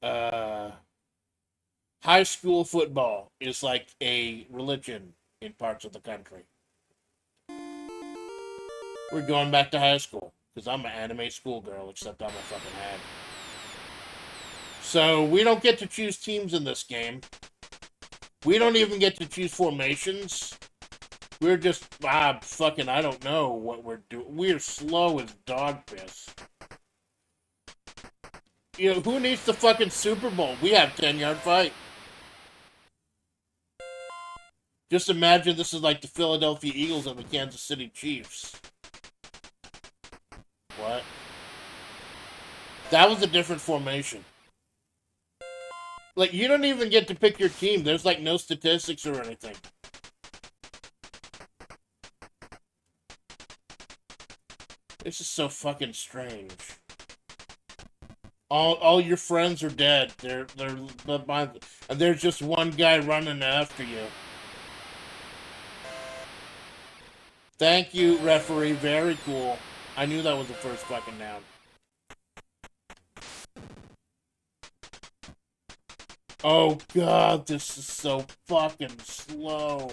High school football is like a religion in parts of the country. We're going back to high school, because I'm an anime schoolgirl, except I'm a fucking hag. So, we don't get to choose teams in this game. We don't even get to choose formations. We're just, fucking, I don't know what we're doing. We're slow as dog piss. You know, who needs the fucking Super Bowl? We have 10-Yard Fight. Just imagine this is like the Philadelphia Eagles and the Kansas City Chiefs. What? That was a different formation. Like, you don't even get to pick your team. There's, like, no statistics or anything. This is so fucking strange. All your friends are dead. And there's just one guy running after you. Thank you, referee. Very cool. I knew that was the first fucking down. Oh god, this is so fucking slow.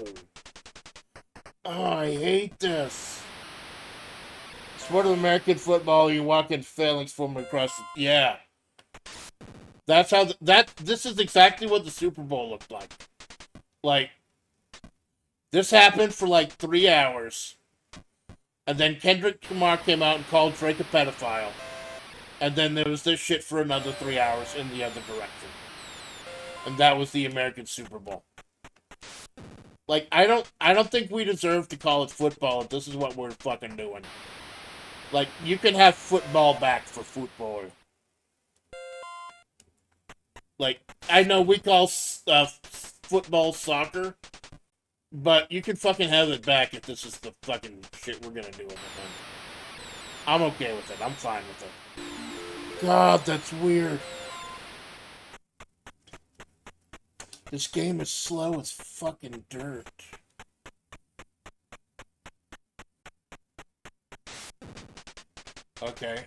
Oh, I hate this. Sport of American football, you walk in phalanx form across the... Yeah. That's how... This is exactly what the Super Bowl looked like. Like, this happened for like 3 hours. And then Kendrick Lamar came out and called Drake a pedophile. And then there was this shit for another 3 hours in the other direction. And that was the American Super Bowl. Like, I don't think we deserve to call it football if this is what we're fucking doing. Like, you can have football back for football. Like, I know we call football soccer, but you can fucking have it back if this is the fucking shit we're gonna do with it, man. I'm okay with it. I'm fine with it. God, that's weird. This game is slow as fucking dirt. Okay.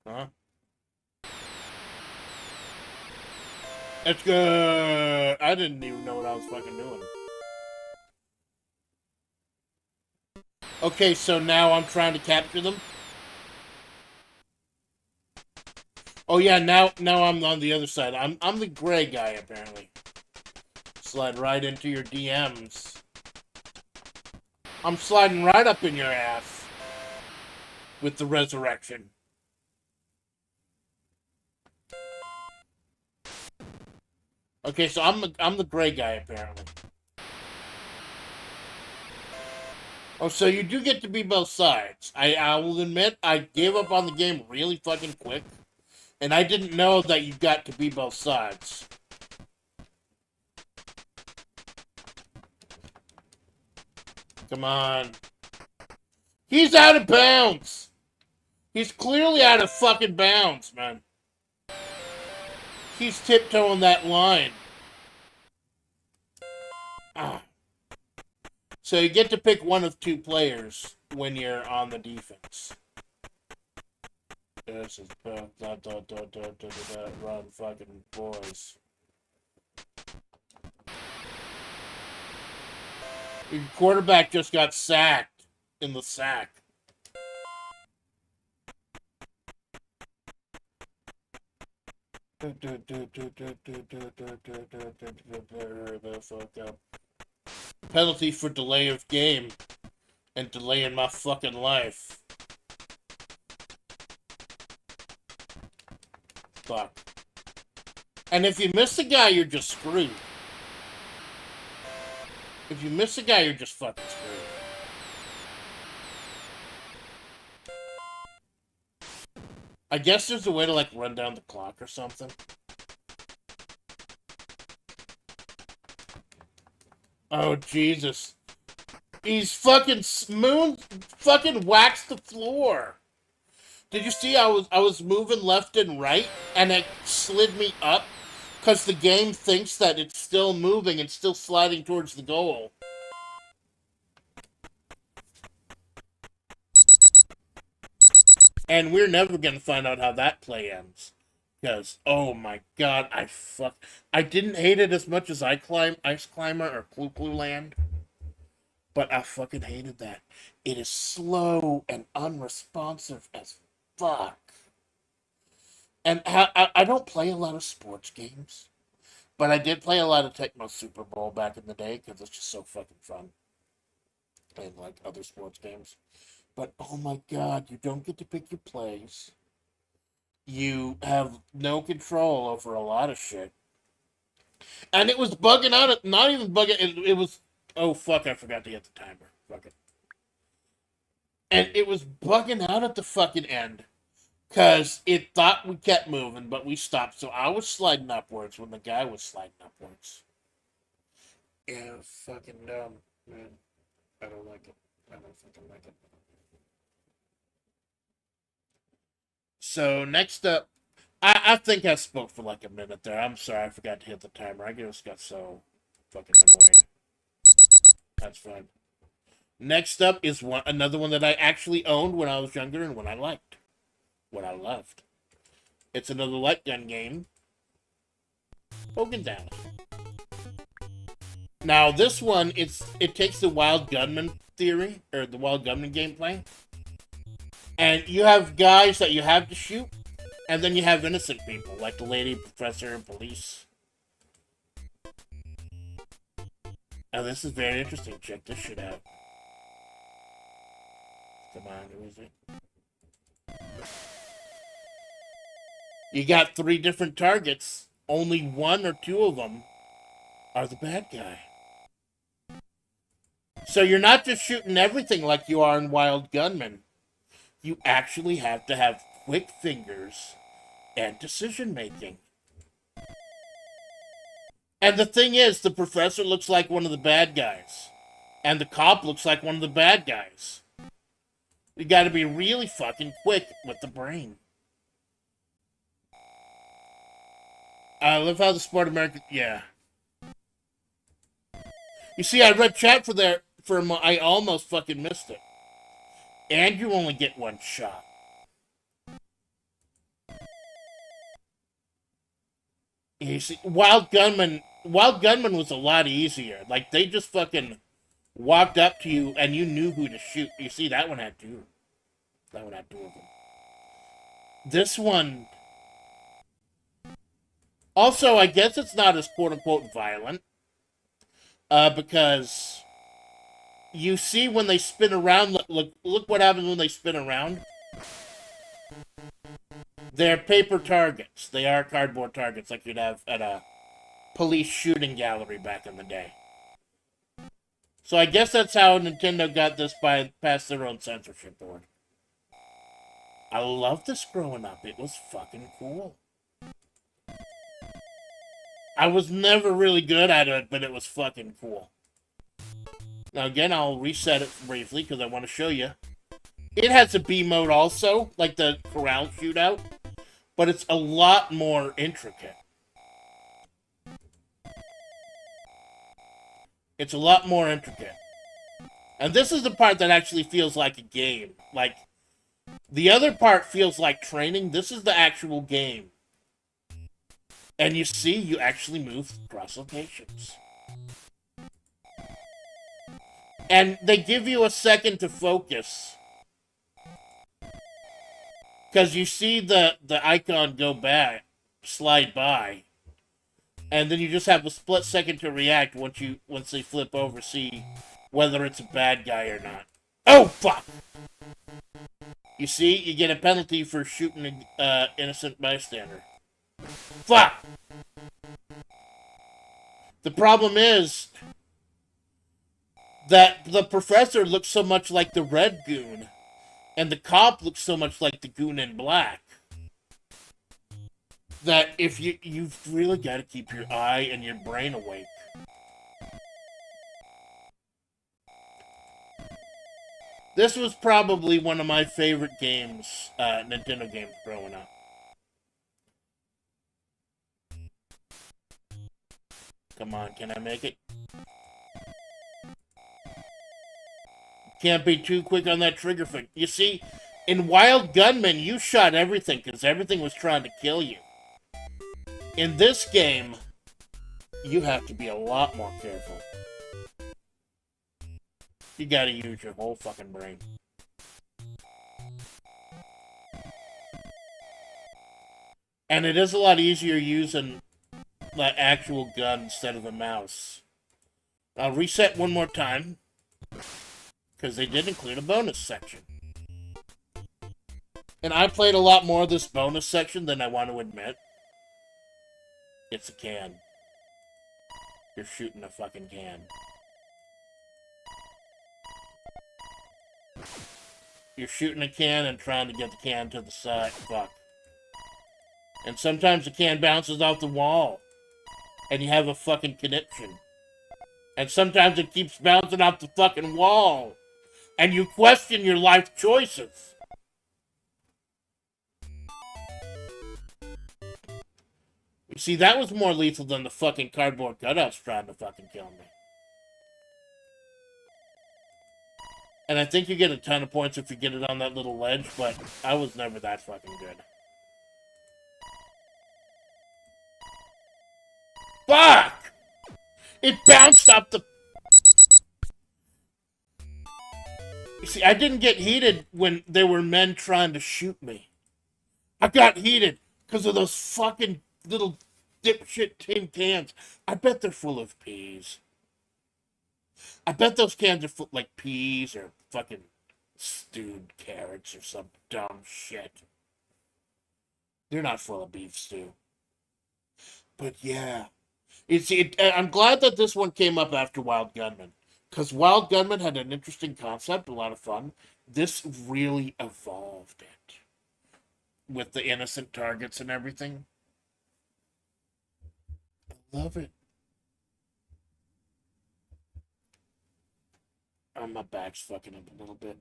Huh? It's good. I didn't even know what I was fucking doing. Okay, so now I'm trying to capture them. Oh yeah, now I'm on the other side. I'm the gray guy apparently. Slide right into your DMs. I'm sliding right up in your ass with the resurrection. Okay, so I'm the gray guy apparently. Oh, so you do get to be both sides. I will admit I gave up on the game really fucking quick, and I didn't know that you got to be both sides. Come on. He's out of bounds! He's clearly out of fucking bounds, man. He's tiptoeing that line. Ah. So you get to pick one of two players when you're on the defense. This is run fucking boys. Your quarterback just got sacked in the sack. Penalty for delay of game and delay in my fucking life. Fuck. And if you miss the guy, you're just screwed. If you miss the guy, you're just fucking screwed. I guess there's a way to, like, run down the clock or something. Oh, Jesus. He's fucking fucking waxed the floor. Did you see I was moving left and right, and it slid me up? Because the game thinks that it's still moving and still sliding towards the goal. And we're never going to find out how that play ends. Because, oh my god, I didn't hate it as much as Ice Climber or Clu-Clu Land. But I fucking hated that. It is slow and unresponsive as fuck. And I don't play a lot of sports games. But I did play a lot of Tecmo Super Bowl back in the day because it's just so fucking fun. Playing like other sports games. But oh my god, you don't get to pick your plays. You have no control over a lot of shit. And it was bugging out, not even bugging, it was, oh fuck, I forgot to get the timer. Fuck it. And it was bugging out at the fucking end. Because it thought we kept moving, but we stopped. So I was sliding upwards when the guy was sliding upwards. Yeah, fucking dumb, man. I don't like it. I don't fucking like it. So next up, I think I spoke for like a minute there. I'm sorry, I forgot to hit the timer. I just got so fucking annoyed. That's fine. Next up is another one that I actually owned when I was younger and when I liked. What I loved. It's another light gun game. Hogan Dallas. Now this one, it takes the wild gunman theory, or the wild gunman gameplay. And you have guys that you have to shoot, and then you have innocent people, like the lady, professor, police. Now this is very interesting. Check this shit out. Come on, who is it? You got 3 different targets. Only 1 or 2 of them are the bad guy. So you're not just shooting everything like you are in Wild Gunman. You actually have to have quick fingers and decision making. And the thing is, the professor looks like one of the bad guys. And the cop looks like one of the bad guys. You gotta be really fucking quick with the brain. I love how the Sport American... Yeah. You see, I read chat for I almost fucking missed it. And you only get one shot. You see, Wild Gunman was a lot easier. Like, they just fucking walked up to you and you knew who to shoot. You see, that one had two. That one had two of them. This one... Also, I guess it's not as quote-unquote violent. Because... You see when they spin around... Look what happens when they spin around. They're paper targets. They are cardboard targets like you'd have at a police shooting gallery back in the day. So I guess that's how Nintendo got this past their own censorship board. I loved this growing up. It was fucking cool. I was never really good at it, but it was fucking cool. Now again, I'll reset it briefly because I want to show you. It has a B mode also, like the corral shootout, but it's a lot more intricate. It's a lot more intricate. And this is the part that actually feels like a game. Like, the other part feels like training. This is the actual game. And you see, you actually move across locations. And they give you a second to focus. Because you see the icon go back, slide by. And then you just have a split second to react once they flip over, see whether it's a bad guy or not. Oh, fuck! You see, you get a penalty for shooting an innocent bystander. Fuck! The problem is that the professor looks so much like the red goon, and the cop looks so much like the goon in black, that if you've really got to keep your eye and your brain awake. This was probably one of my favorite games, Nintendo games growing up. Come on, can I make it? Can't be too quick on that trigger finger. You see, in Wild Gunman, you shot everything because everything was trying to kill you. In this game, you have to be a lot more careful. You gotta use your whole fucking brain. And it is a lot easier using the actual gun instead of a mouse. I'll reset one more time, because they did include a bonus section. And I played a lot more of this bonus section than I want to admit. It's a can. You're shooting a fucking can. You're shooting a can and trying to get the can to the side. Fuck. And sometimes the can bounces off the wall. And you have a fucking conniption. And sometimes it keeps bouncing off the fucking wall. And you question your life choices. You see, that was more lethal than the fucking cardboard cutouts trying to fucking kill me. And I think you get a ton of points if you get it on that little ledge, but I was never that fucking good. Fuck! It bounced off the... You see, I didn't get heated when there were men trying to shoot me. I got heated because of those fucking little dipshit tin cans. I bet they're full of peas. I bet those cans are full like peas or fucking stewed carrots or some dumb shit. They're not full of beef stew. But yeah. I'm glad that this one came up after Wild Gunman. Because Wild Gunman had an interesting concept, a lot of fun. This really evolved it. With the innocent targets and everything. I love it. Oh, my back's fucking up a little bit.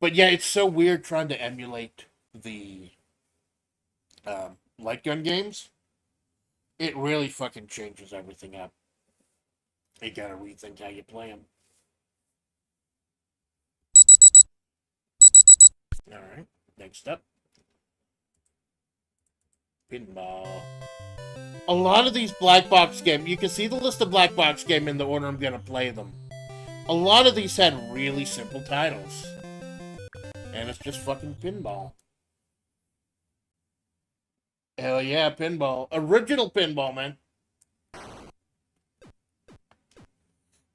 But yeah, it's so weird trying to emulate the light gun games. It really fucking changes everything up. You gotta rethink how you play them. Alright, next up. Pinball. A lot of these black box games, you can see the list of black box game in the order I'm gonna play them. A lot of these had really simple titles. And it's just fucking pinball. Hell yeah, pinball. Original pinball, man.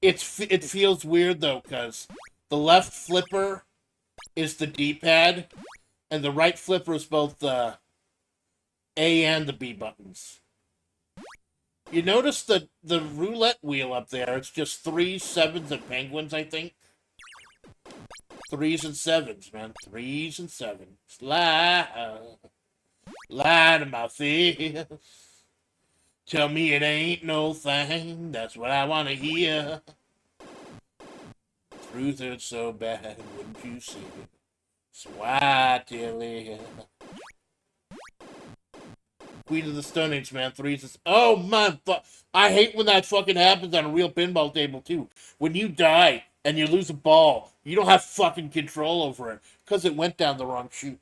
It feels weird, though, because the left flipper is the D-pad, and the right flipper is both the A and the B buttons. You notice the roulette wheel up there, it's just 3s, 7s, and penguins, I think. 3s and 7s, man. 3s and 7s. Lie to my face. Tell me it ain't no thing. That's what I want to hear. Truth is so bad, wouldn't you see it? So why till it? Queen of the Stone Age, man. 3s. Oh, man. I hate when that fucking happens on a real pinball table, too. When you die and you lose a ball, you don't have fucking control over it because it went down the wrong chute.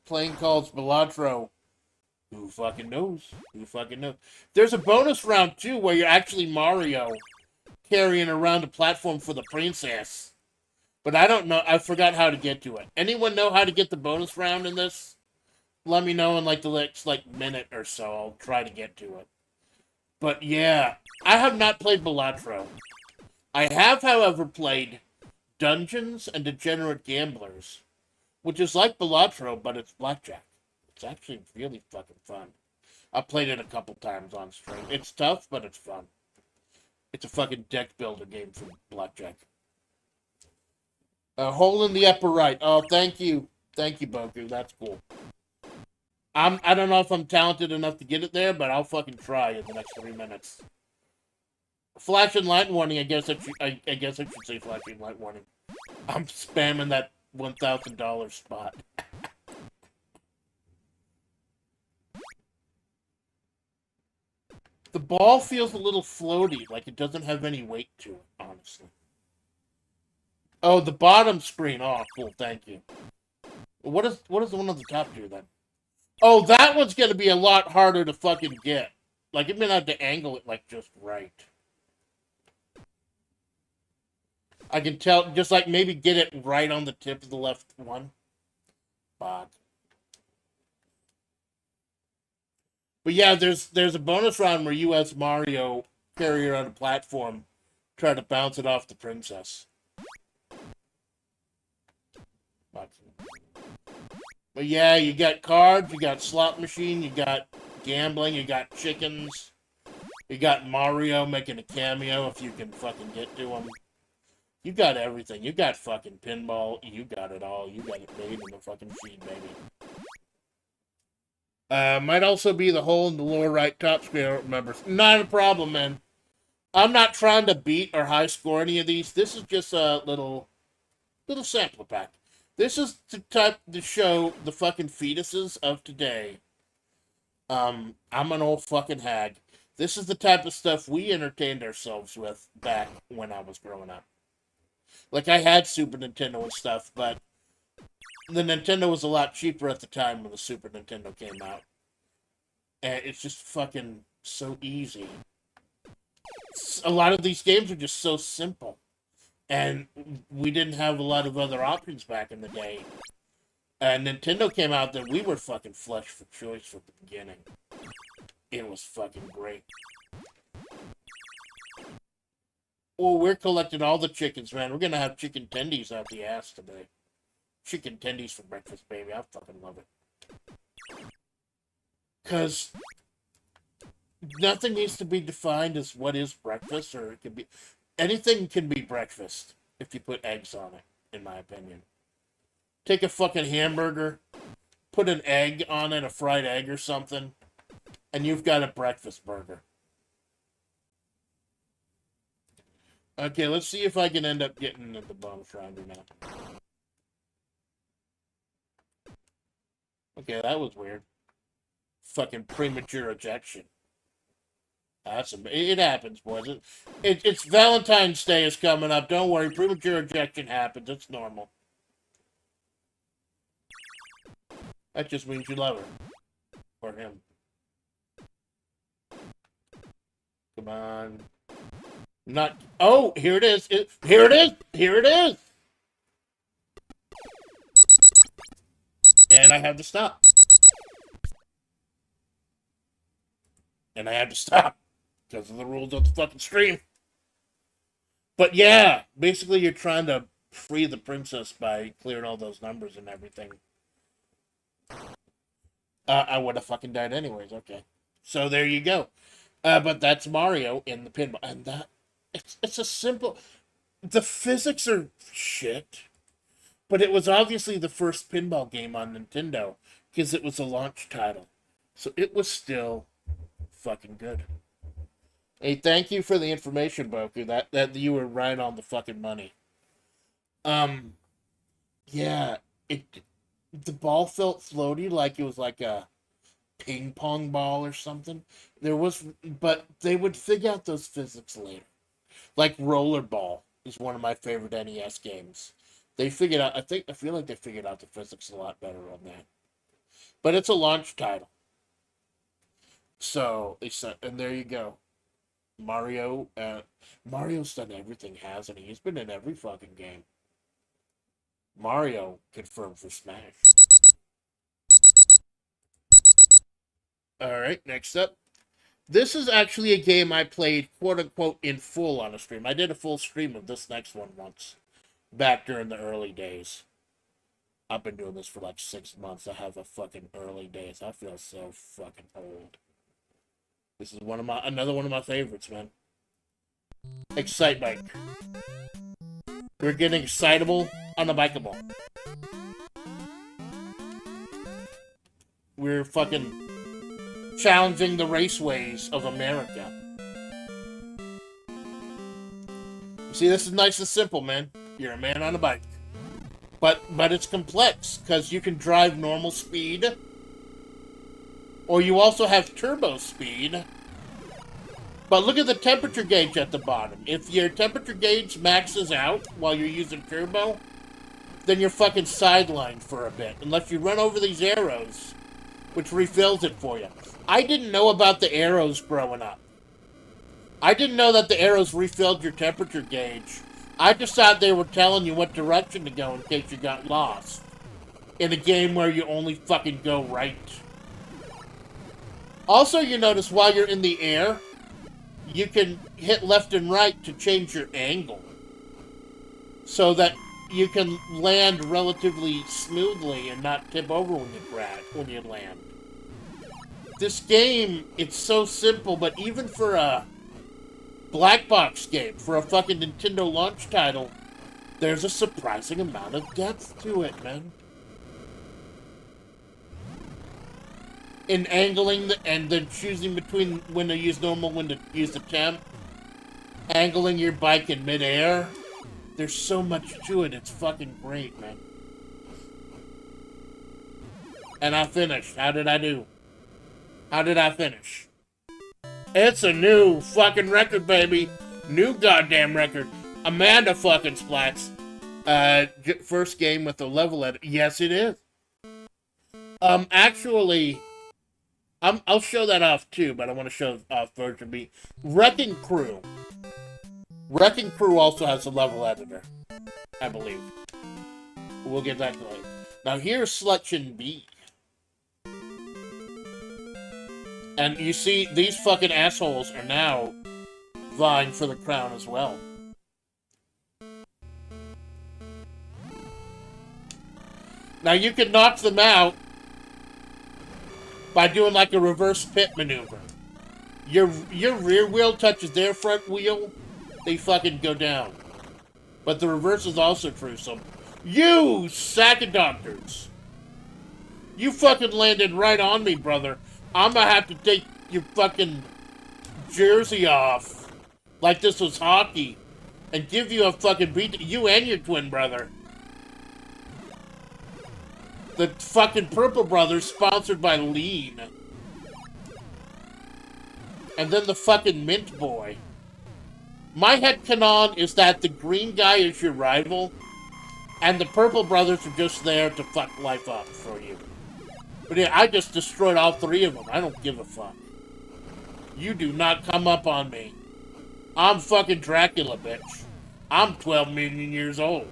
Playing calls Balatro. Who fucking knows? Who fucking knows? There's a bonus round, too, where you're actually Mario carrying around a platform for the princess. But I don't know. I forgot how to get to it. Anyone know how to get the bonus round in this? Let me know in like the next minute or so. I'll try to get to it. But yeah, I have not played Balatro. I have, however, played Dungeons and Degenerate Gamblers, which is like Balatro, but it's blackjack. It's actually really fucking fun. I played it a couple times on stream. It's tough, but it's fun. It's a fucking deck builder game for blackjack. A hole in the upper right. Oh, thank you. Thank you, Boku. That's cool. I don't know if I'm talented enough to get it there, but I'll fucking try in the next 3 minutes. Flashing light warning, I guess I should say flashing light warning. I'm spamming that $1,000 spot. The ball feels a little floaty, like it doesn't have any weight to it, honestly. Oh, the bottom screen. Oh, cool, thank you. What is the one on the top do, then? Oh, that one's gonna be a lot harder to fucking get. Like, you're gonna have to angle it, just right. I can tell, just maybe get it right on the tip of the left one. But yeah, there's a bonus round where you as Mario carry her on a platform, try to bounce it off the princess. But yeah, you got cards, you got slot machine, you got gambling, you got chickens, you got Mario making a cameo if you can fucking get to him. You got everything. You got fucking pinball. You got it all. You got it made in the fucking machine, baby. Might also be the hole in the lower right top screen. I don't remember. Not a problem, man. I'm not trying to beat or high score any of these. This is just a little sampler pack. This is to show the fucking fetuses of today. I'm an old fucking hag. This is the type of stuff we entertained ourselves with back when I was growing up. Like, I had Super Nintendo and stuff, but the Nintendo was a lot cheaper at the time when the Super Nintendo came out. And it's just fucking so easy. A lot of these games are just so simple. And we didn't have a lot of other options back in the day. And Nintendo came out that we were fucking flush for choice from the beginning. It was fucking great. Oh, we're collecting all the chickens, man. We're gonna have chicken tendies out the ass today. Chicken tendies for breakfast, baby. I fucking love it. Because nothing needs to be defined as what is breakfast, or it could be... Anything can be breakfast if you put eggs on it, in my opinion. Take a fucking hamburger, put an egg on it, a fried egg or something, and you've got a breakfast burger. Okay, let's see if I can end up getting the bonus round or not. Okay, that was weird. Fucking premature ejection. It happens, boys. It's Valentine's Day is coming up. Don't worry, premature ejection happens. It's normal. That just means you love her. Or him. Come on. Not... Oh, here it is. Here it is. Here it is. And I have to stop. And I have to stop. Because of the rules of the fucking stream. But yeah, basically you're trying to free the princess by clearing all those numbers and everything. I would have fucking died anyways. Okay. So there you go. But that's Mario in the pinball. And that... It's a simple... The physics are shit. But it was obviously the first pinball game on Nintendo. Because it was a launch title. So it was still fucking good. Hey, thank you for the information, Boku. That you were right on the fucking money. Yeah, the ball felt floaty, like it was like a ping pong ball or something. But they would figure out those physics later. Like Rollerball is one of my favorite NES games. They figured out, I feel like they figured out the physics a lot better on that. But it's a launch title. So, and there you go. Mario's done everything, hasn't he? He's been in every fucking game. Mario confirmed for Smash. Alright, next up. This is actually a game I played, quote-unquote, in full on a stream. I did a full stream of this next one once. Back during the early days. I've been doing this for like 6 months. I have a fucking early days. I feel so fucking old. This is another one of my favorites, man. Excite Bike. We're getting excitable on the bikeable. We're fucking challenging the raceways of America. See, this is nice and simple, man. You're a man on a bike. But it's complex, because you can drive normal speed, or you also have turbo speed. But look at the temperature gauge at the bottom. If your temperature gauge maxes out while you're using turbo, then you're fucking sidelined for a bit. Unless you run over these arrows, which refills it for you. I didn't know about the arrows growing up. I didn't know that the arrows refilled your temperature gauge. I just thought they were telling you what direction to go in case you got lost. In a game where you only fucking go right. Also, you notice while you're in the air, you can hit left and right to change your angle. So that you can land relatively smoothly and not tip over when you land. This game, it's so simple, but even for a black box game, for a fucking Nintendo launch title, there's a surprising amount of depth to it, man. In angling and then choosing between when to use normal, when to use the temp, angling your bike in midair. There's so much to it. It's fucking great, man. And I finished. How did I do? How did I finish? It's a new fucking record, baby. New goddamn record. Amanda fucking Splatts. First game with the level editor. Yes, it is. Actually, I'll show that off too, but I want to show off version B. Wrecking Crew. Wrecking Crew also has a level editor, I believe. We'll get that later. Now here's Selection B. And you see, these fucking assholes are now vying for the crown as well. Now you can knock them out by doing like a reverse pit maneuver. Your rear wheel touches their front wheel, they fucking go down. But the reverse is also true, so... You sack of doctors! You fucking landed right on me, brother. I'm gonna have to take your fucking jersey off like this was hockey and give you a fucking beat. You and your twin brother. The fucking Purple Brothers, sponsored by Lean. And then the fucking Mint Boy. My headcanon is that the green guy is your rival, and the Purple Brothers are just there to fuck life up for you. But yeah, I just destroyed all 3 of them. I don't give a fuck. You do not come up on me. I'm fucking Dracula, bitch. I'm 12 million years old.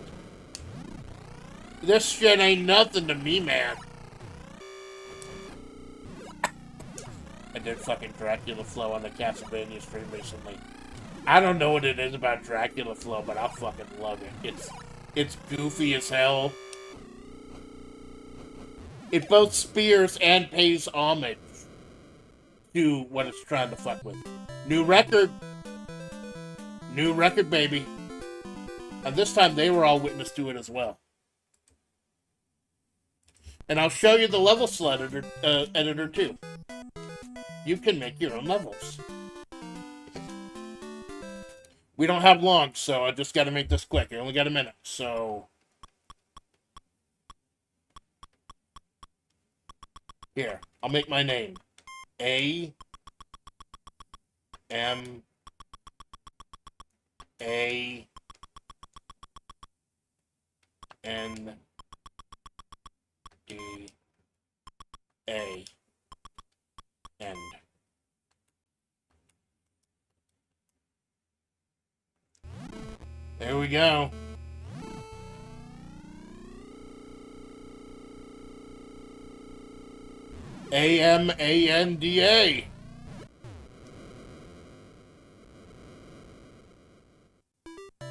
This shit ain't nothing to me, man. I did fucking Dracula Flow on the Castlevania stream recently. I don't know what it is about Dracula Flow, but I fucking love it. It's goofy as hell. It both spears and pays homage to what it's trying to fuck with. New record. New record, baby. And this time they were all witness to it as well. And I'll show you the level editor too. You can make your own levels. We don't have long, so I just got to make this quick. I only got a minute, so... Here, I'll make my name. A M A N D A N. There we go. AMANDA.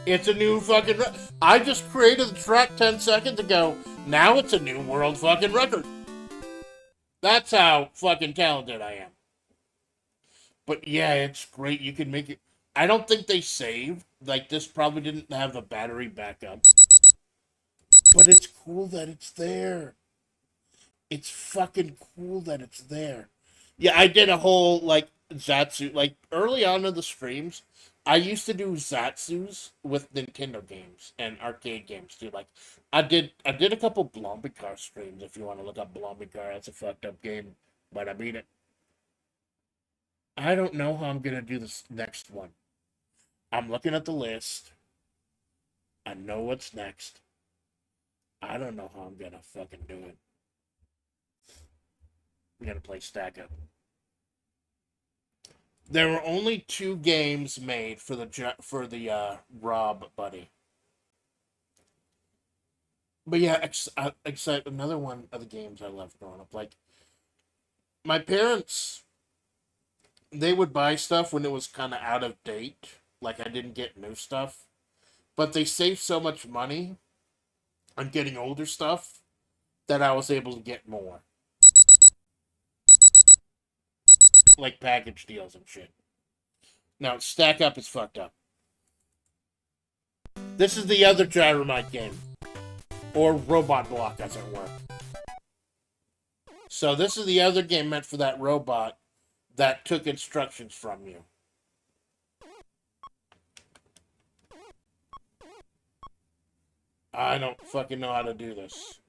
It's a new fucking... I just created the track 10 seconds ago. Now it's a new world fucking record. That's how fucking talented I am. But yeah, it's great. You can make it... I don't think they saved. Like, this probably didn't have a battery backup. But it's cool that it's there. It's fucking cool that it's there. Yeah, I did a whole, like, Zatsu. Like, early on in the streams, I used to do Zatsus with Nintendo games and arcade games, too. Like, I did a couple Blombicar streams, if you want to look up Blombicar. That's a fucked up game, but I beat it. I don't know how I'm going to do this next one. I'm looking at the list. I know what's next. I don't know how I'm going to fucking do it. We gotta play Stack Up. There were only 2 games made for the Rob buddy. But yeah, except another one of the games I loved growing up. Like, my parents, they would buy stuff when it was kind of out of date. Like, I didn't get new stuff. But they saved so much money on getting older stuff that I was able to get more. Like package deals and shit. Now, Stack Up is fucked up. This is the other Gyromite game. Or Robot Block, as it were. So this is the other game meant for that robot that took instructions from you. I don't fucking know how to do this.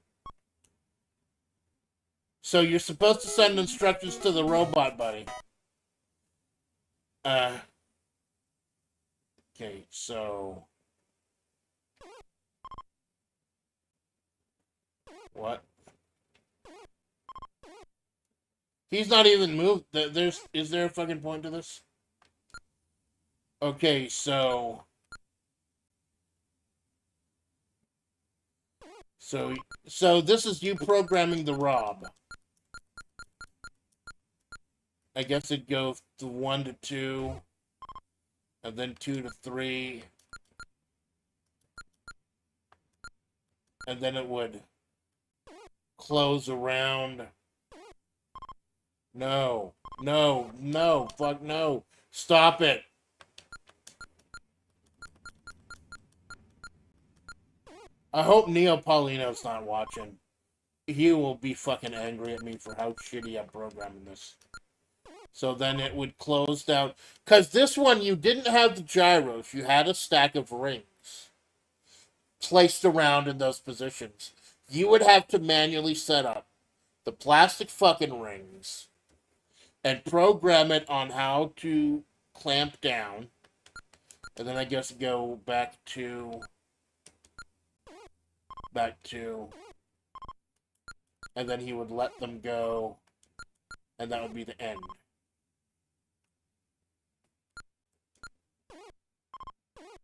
So you're supposed to send instructions to the robot buddy. Okay, so... What? He's not even moved. Is there a fucking point to this? Okay, so... So this is you programming the Rob. I guess it'd go to 1 to 2, and then 2 to 3, and then it would close around. No, no, no, fuck no. Stop it. I hope Neo Paulino's not watching. He will be fucking angry at me for how shitty I'm programming this. So then it would close down. Because this one, you didn't have the gyros. You had a stack of rings placed around in those positions. You would have to manually set up the plastic fucking rings and program it on how to clamp down. And then I guess go back to... and then he would let them go, and that would be the end.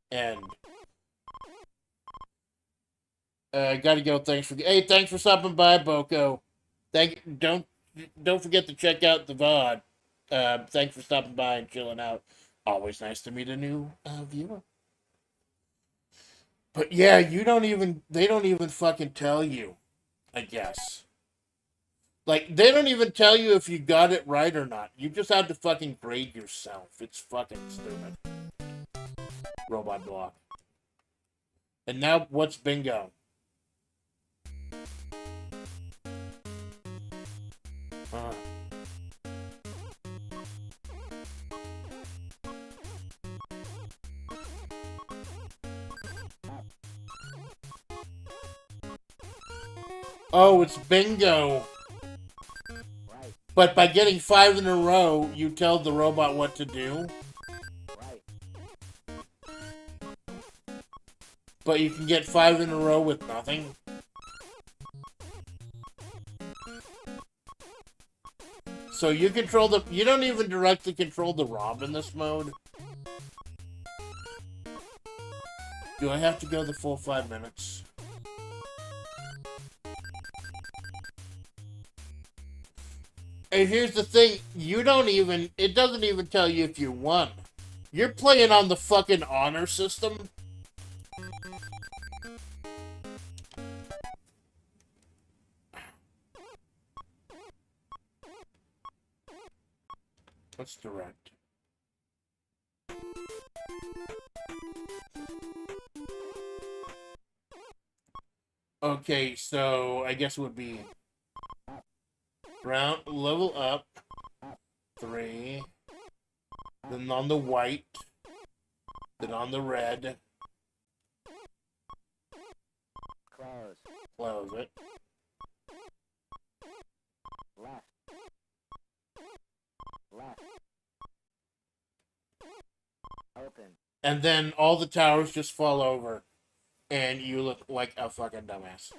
End. Gotta go. Thanks for stopping by, Boko. Don't forget to check out the VOD. Thanks for stopping by and chilling out. Always nice to meet a new viewer. But yeah, they don't even fucking tell you, I guess. Like, they don't even tell you if you got it right or not. You just have to fucking grade yourself. It's fucking stupid. Robot block. And now, what's bingo? Oh, it's bingo. Right. But by getting 5 in a row, you tell the robot what to do. Right. But you can get 5 in a row with nothing. So you don't even directly control the ROM in this mode. Do I have to go the full 5 minutes? And here's the thing, it doesn't even tell you if you won. You're playing on the fucking honor system. What's direct? Okay, so I guess it would be level up 3, then on the white, then on the red. Close it. Left. Open. And then all the towers just fall over, and you look like a fucking dumbass.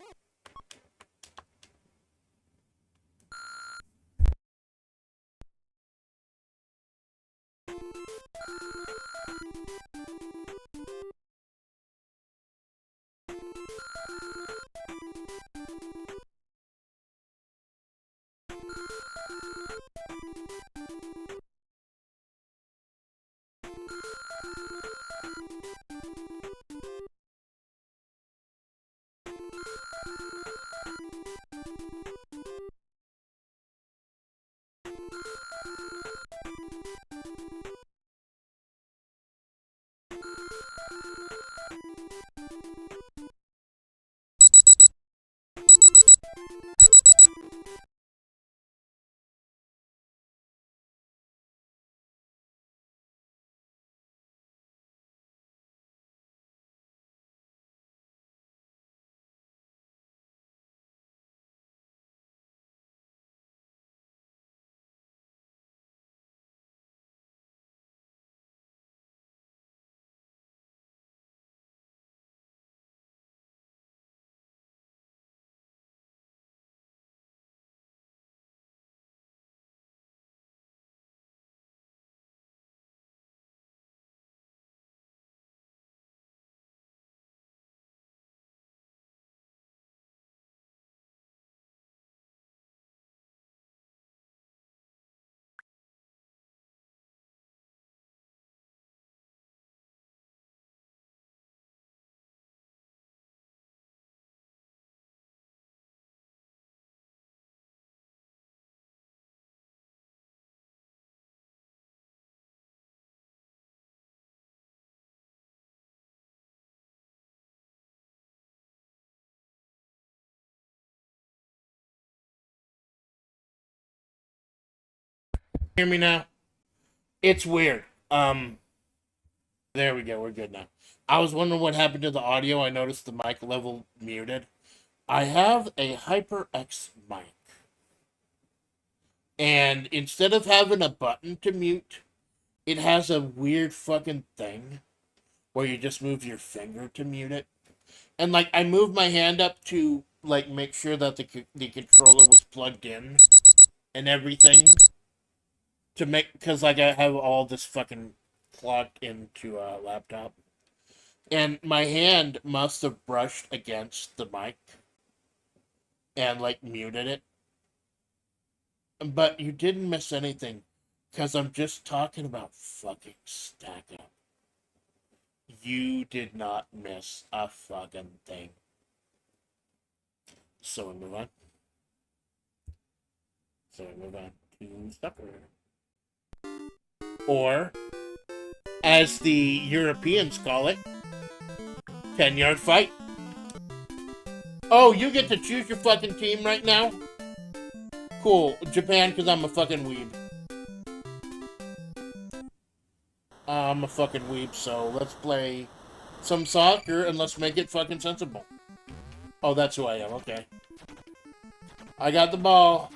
Hear me now? It's weird. There we go. We're good now. I was wondering what happened to the audio. I noticed the mic level muted. I have a HyperX mic. And instead of having a button to mute, it has a weird fucking thing where you just move your finger to mute it. And like, I moved my hand up to like, make sure that the controller was plugged in and everything. To make, because, like, I have all this fucking plugged into a laptop. And my hand must have brushed against the mic and, like, muted it. But you didn't miss anything, because I'm just talking about fucking Stack Up. You did not miss a fucking thing. So we move on. To supper. Or, as the Europeans call it, 10-yard fight. Oh, you get to choose your fucking team right now? Cool. Japan, because I'm a fucking weeb. I'm a fucking weeb, so let's play some soccer and let's make it fucking sensible. Oh, that's who I am. Okay. I got the ball.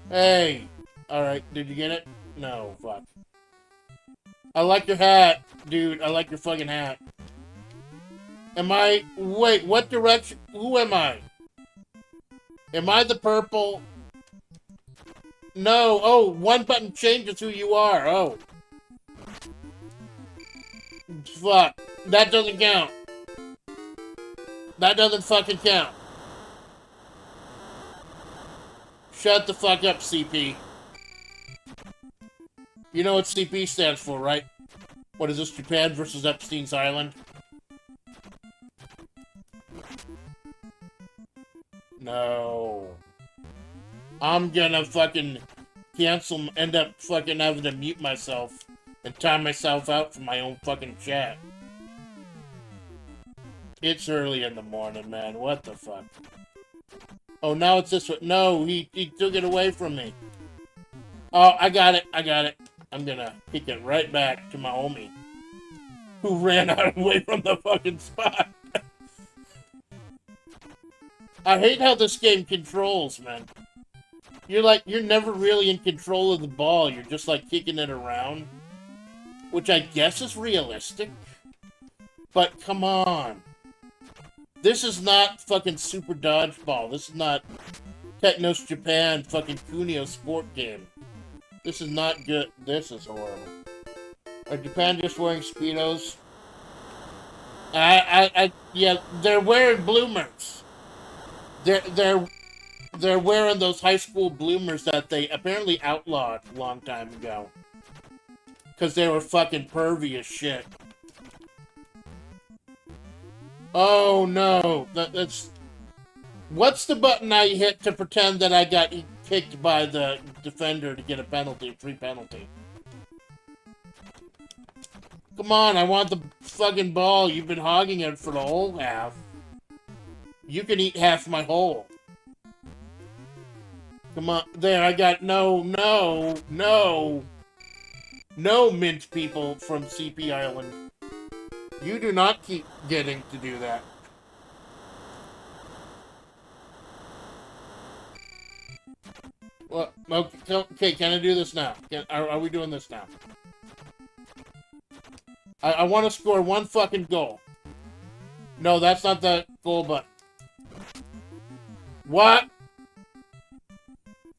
Hey. Alright, did you get it? No, fuck. I like your hat, dude. I like your fucking hat. Am I... Wait, what direction? Who am I? Am I the purple? No. Oh, one button changes who you are. Oh. Fuck. That doesn't count. That doesn't fucking count. Shut the fuck up, CP. You know what CP stands for, right? What is this, Japan versus Epstein's Island? No. I'm gonna fucking cancel, end up fucking having to mute myself and time myself out from my own fucking chat. It's early in the morning, man. What the fuck? Oh, now it's this one. No, he took it away from me. Oh, I got it. I'm gonna kick it right back to my homie, who ran out away from the fucking spot. I hate how this game controls, man. You're never really in control of the ball. You're just, like, kicking it around. Which I guess is realistic. But, come on. This is not fucking Super Dodgeball. This is not Technos Japan fucking Kunio sport game. This is not good. This is horrible. Are Japan just wearing Speedos? Yeah, they're wearing bloomers. They're wearing those high school bloomers that they apparently outlawed a long time ago. Because they were fucking pervy as shit. Oh no, that's... What's the button I hit to pretend that I got kicked by the defender to get a penalty, free penalty? Come on, I want the fucking ball. You've been hogging it for the whole half. You can eat half my whole. Come on, there, I got no, mint people from CP Island. You do not keep getting to do that. Well, okay, can I do this now? Are we doing this now? I want to score one fucking goal. No, that's not the goal button. What?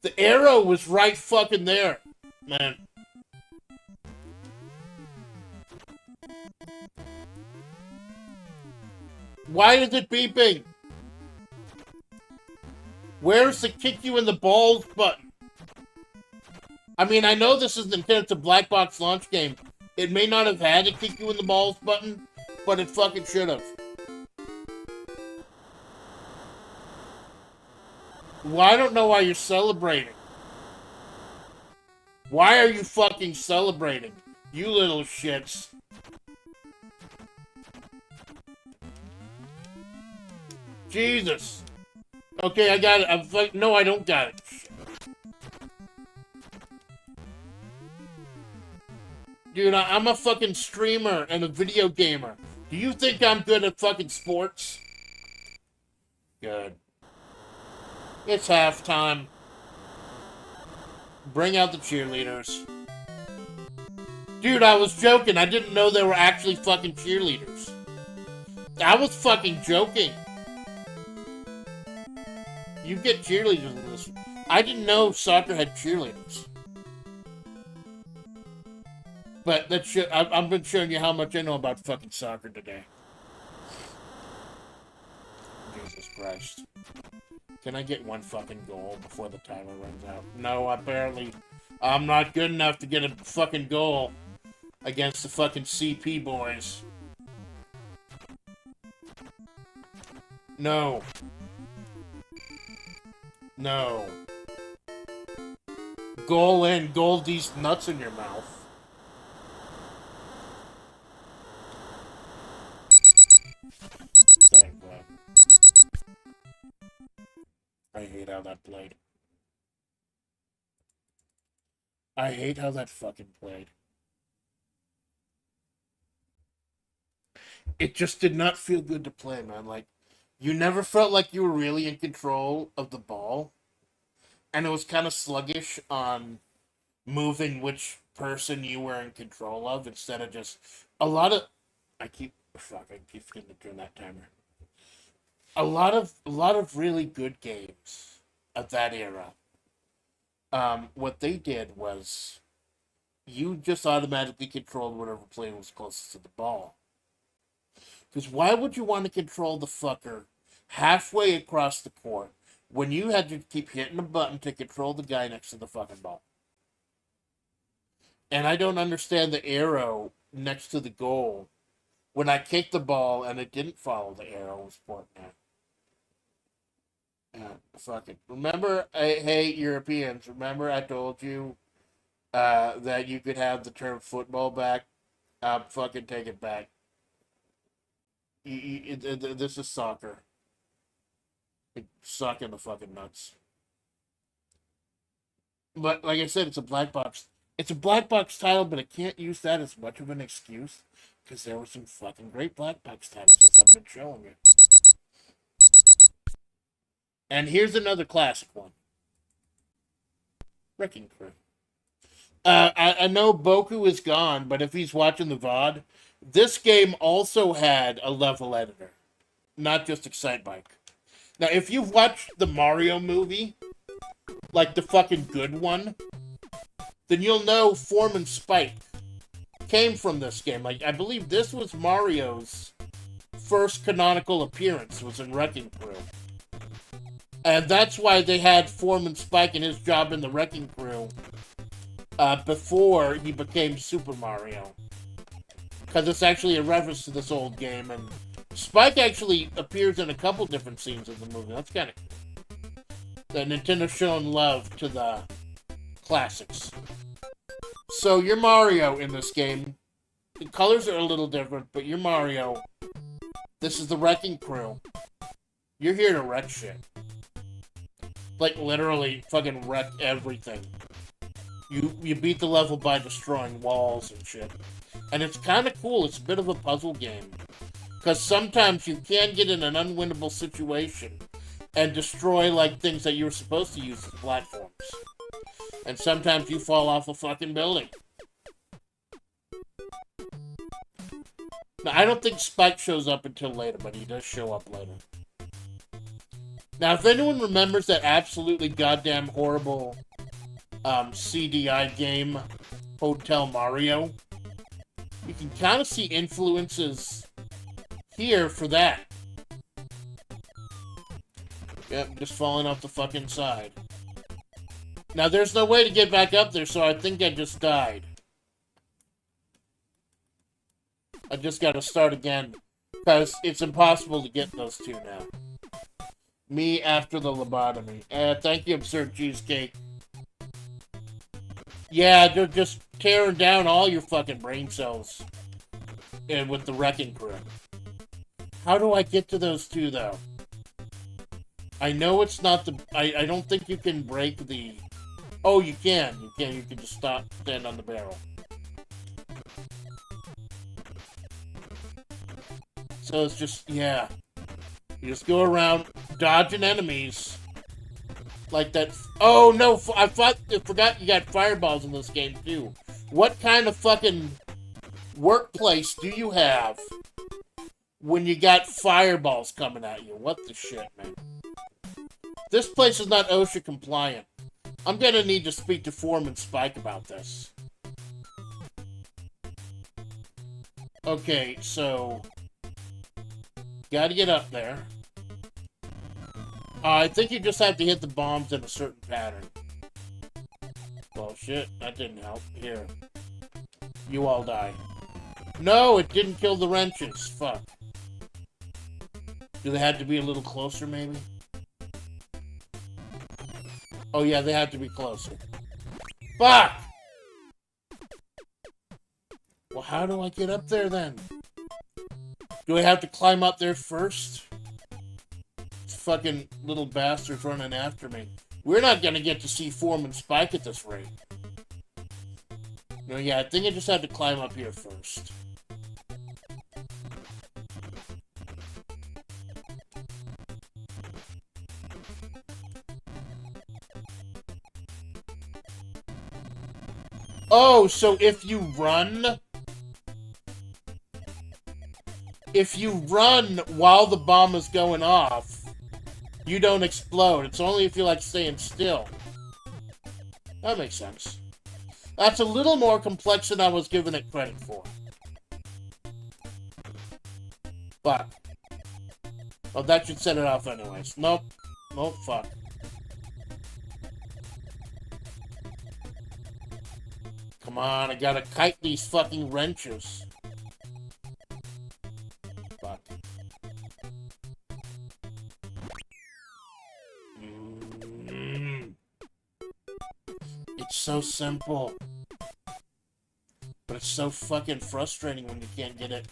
The arrow was right fucking there, man. Why is it beeping? Where's the kick you in the balls button? I mean, I know this is intended to black box launch game. It may not have had a kick you in the balls button, but it fucking should have. Well, I don't know why you're celebrating. Why are you fucking celebrating? You little shits. Jesus. Okay, I got it. No, I don't got it. Dude, I'm a fucking streamer and a video gamer. Do you think I'm good at fucking sports? Good. It's halftime. Bring out the cheerleaders. Dude, I was joking. I didn't know they were actually fucking cheerleaders. I was fucking joking. you get cheerleaders in this. I didn't know soccer had cheerleaders. But that shit, I've been showing you how much I know about fucking soccer today. Jesus Christ. Can I get one fucking goal before the timer runs out? No, apparently I'm not good enough to get a fucking goal against the fucking CP boys. No. No. Goal in, goal these nuts in your mouth. Thank God. I hate how that played. I hate how that fucking played. It just did not feel good to play, man. Like, you never felt like you were really in control of the ball. And it was kind of sluggish on moving which person you were in control of instead of just a lot of... I keep forgetting to turn that timer. A lot of really good games of that era. What they did was you just automatically controlled whatever player was closest to the ball. Because why would you want to control the fucker halfway across the court when you had to keep hitting a button to control the guy next to the fucking ball? And I don't understand the arrow next to the goal. When I kicked the ball and it didn't follow the arrow, it was pointing at. Fuck it. Remember, hey, Europeans, remember I told you that you could have the term football back? Fucking take it back. This is soccer. Suck in the fucking nuts. But like I said, it's a black box. It's a black box title, but I can't use that as much of an excuse because there were some fucking great black box titles as I've been showing you. And here's another classic one. Wrecking Crew. I know Boku is gone, but if he's watching the VOD, this game also had a level editor, not just Excitebike. Now, if you've watched the Mario movie, like the fucking good one, then you'll know Foreman Spike came from this game. Like, I believe this was Mario's first canonical appearance, was in Wrecking Crew. And that's why they had Foreman Spike and his job in the Wrecking Crew before he became Super Mario. Because it's actually a reference to this old game, and Spike actually appears in a couple different scenes of the movie. That's kind of cool. The Nintendo's showing love to the classics. So you're Mario in this game. The colors are a little different, but you're Mario. This is the Wrecking Crew. You're here to wreck shit. Like, literally, fucking wreck everything. You beat the level by destroying walls and shit. And it's kind of cool. It's a bit of a puzzle game. Because sometimes you can get in an unwinnable situation and destroy, like, things that you were supposed to use as platforms. And sometimes you fall off a fucking building. Now, I don't think Spike shows up until later, but he does show up later. Now, if anyone remembers that absolutely goddamn horrible CDI game, Hotel Mario, you can kind of see influences here for that. Yep, just falling off the fucking side. Now, there's no way to get back up there, so I think I just died. I just gotta start again, because it's impossible to get those two now. Me after the lobotomy. Thank you, Absurd Cheesecake. Yeah, they're just tearing down all your fucking brain cells. And with the Wrecking Crew. How do I get to those two, though? I know it's not the... I don't think you can break the... Oh, you can. You can. You can just stand on the barrel. So it's just... Yeah. You just go around dodging enemies. Like that... Oh, no! I forgot you got fireballs in this game, too. What kind of fucking workplace do you have when you got fireballs coming at you? What the shit, man? This place is not OSHA compliant. I'm gonna need to speak to Foreman Spike about this. Okay, so... Gotta get up there. I think you just have to hit the bombs in a certain pattern. Well, shit, that didn't help. Here. You all die. No, it didn't kill the wrenches. Fuck. Do they have to be a little closer, maybe? Oh, yeah, they have to be closer. Fuck! Well, how do I get up there, then? Do I have to climb up there first? This fucking little bastard's running after me. We're not gonna get to see Foreman Spike at this rate. No, yeah, I think I just have to climb up here first. Oh, so if you run while the bomb is going off, you don't explode. It's only if you like staying still. That makes sense. That's a little more complex than I was giving it credit for. But, oh, that should set it off anyways. Nope. Nope, fuck. Come on, I gotta kite these fucking wrenches. Fuck. It's so simple. But it's so fucking frustrating when you can't get it.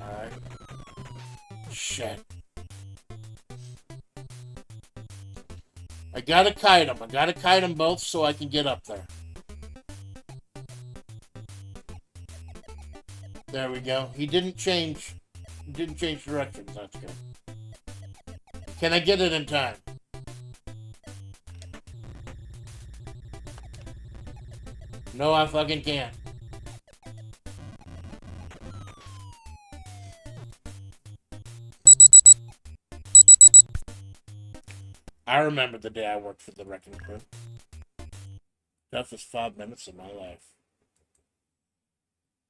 Alright. Shit. I gotta kite them. I gotta kite them both so I can get up there. There we go. He didn't change directions. That's good. Can I get it in time? No, I fucking can't. I remember the day I worked for the Wrecking Crew. That was 5 minutes of my life.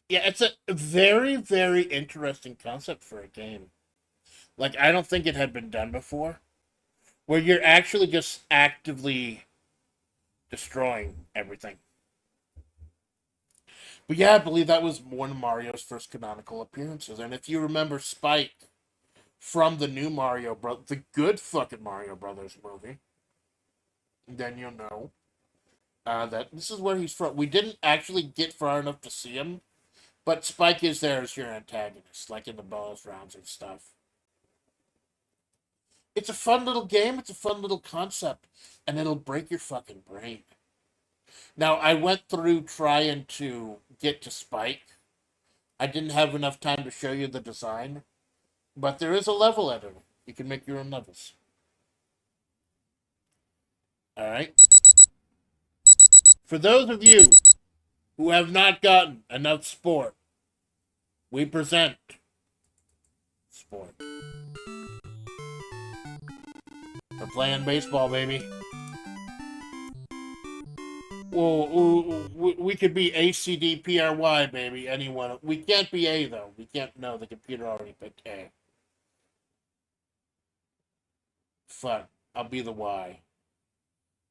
Yeah, it's a very, very interesting concept for a game. Like, I don't think it had been done before. Where you're actually just actively destroying everything. But yeah, I believe that was one of Mario's first canonical appearances. And if you remember Spike from the new Mario Bros. The good fucking Mario Brothers movie, then you'll know that this is where he's from. We didn't actually get far enough to see him, but Spike is there as your antagonist, like in the bonus rounds and stuff. It's a fun little game, it's a fun little concept, and it'll break your fucking brain. Now, I went through trying to get to Spike. I didn't have enough time to show you the design, but there is a level editor. You can make your own levels. Alright. For those of you who have not gotten enough sport, we present sport. We're playing baseball, baby. Well, we could be ACDPRY, baby. Anyone. We can't be A, though. We can't. No, the computer already picked A. Fuck. I'll be the Y.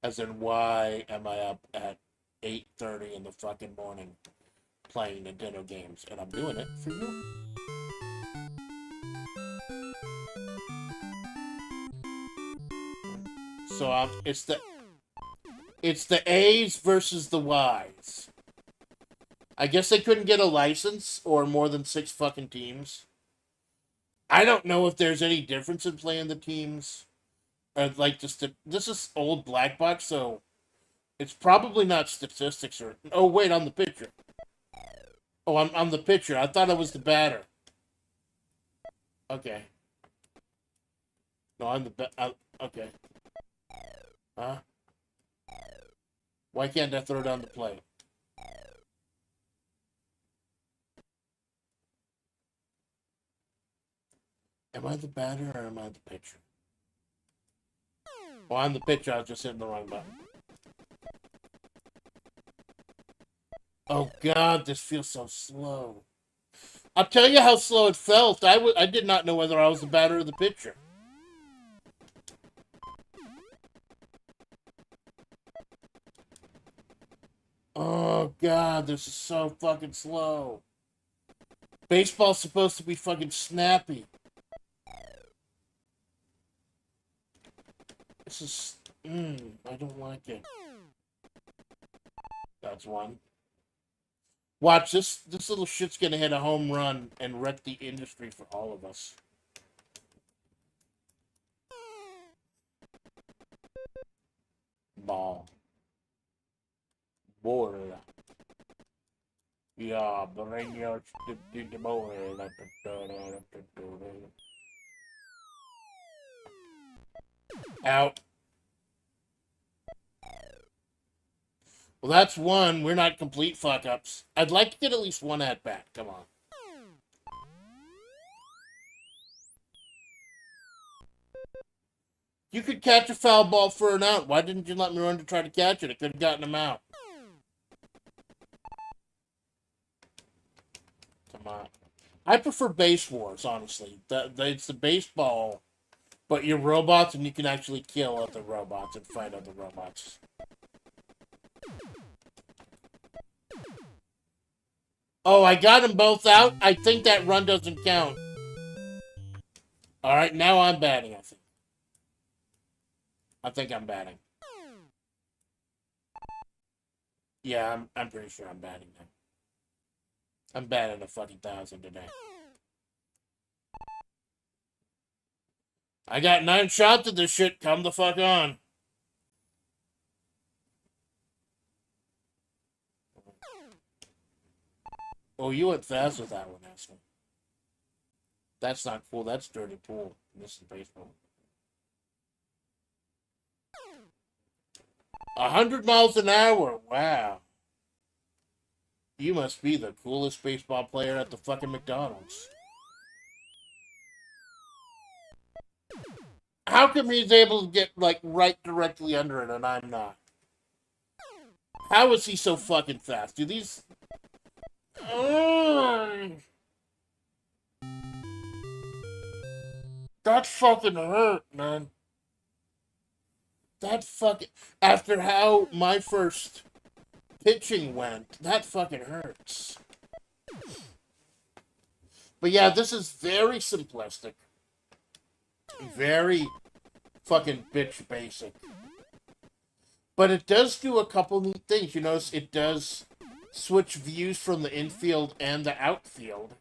As in, why am I up at 8:30 in the fucking morning playing Nintendo games? And I'm doing it for you. So it's the A's versus the Y's. I guess they couldn't get a license or more than 6 fucking teams. I don't know if there's any difference in playing the teams. Or like this is old black box, so it's probably not statistics or. Oh wait, on the pitcher. Oh, I'm the pitcher. I thought I was the batter. Okay. No, I'm the okay. Huh? Why can't I throw down the plate? I the batter or am I the pitcher? Well, I'm the pitcher. I was just hitting the wrong button. Oh, God, this feels so slow. I'll tell you how slow it felt. I did not know whether I was the batter or the pitcher. Oh, God, this is so fucking slow. Baseball's supposed to be fucking snappy. This is... I don't like it. That's one. Watch, this little shit's gonna hit a home run and wreck the industry for all of us. Ball. Ball. Yeah, bring your ball. Out. Well, that's one. We're not complete fuck-ups. I'd like to get at least one at-bat. Come on. You could catch a foul ball for an out. Why didn't you let me run to try to catch it? I could have gotten him out. Come on. I prefer base wars, honestly. It's the baseball, but you're robots and you can actually kill other robots and fight other robots. Oh, I got them both out? I think that run doesn't count. Alright, now I'm batting, I think. I think I'm batting. Yeah, I'm pretty sure I'm batting now. I'm batting a fucking 1,000 today. I got 9 shots at this shit. Come the fuck on. Oh, you went fast with that one, asshole. That's not cool. That's dirty pool. This is baseball. 100 miles an hour. Wow. You must be the coolest baseball player at the fucking McDonald's. How come he's able to get, like, right directly under it and I'm not? How is he so fucking fast? Do these... That fucking hurt, man. That fucking... After how my first pitching went, that fucking hurts. But yeah, this is very simplistic. Very fucking bitch basic. But it does do a couple neat things. You notice it does switch views from the infield and the outfield,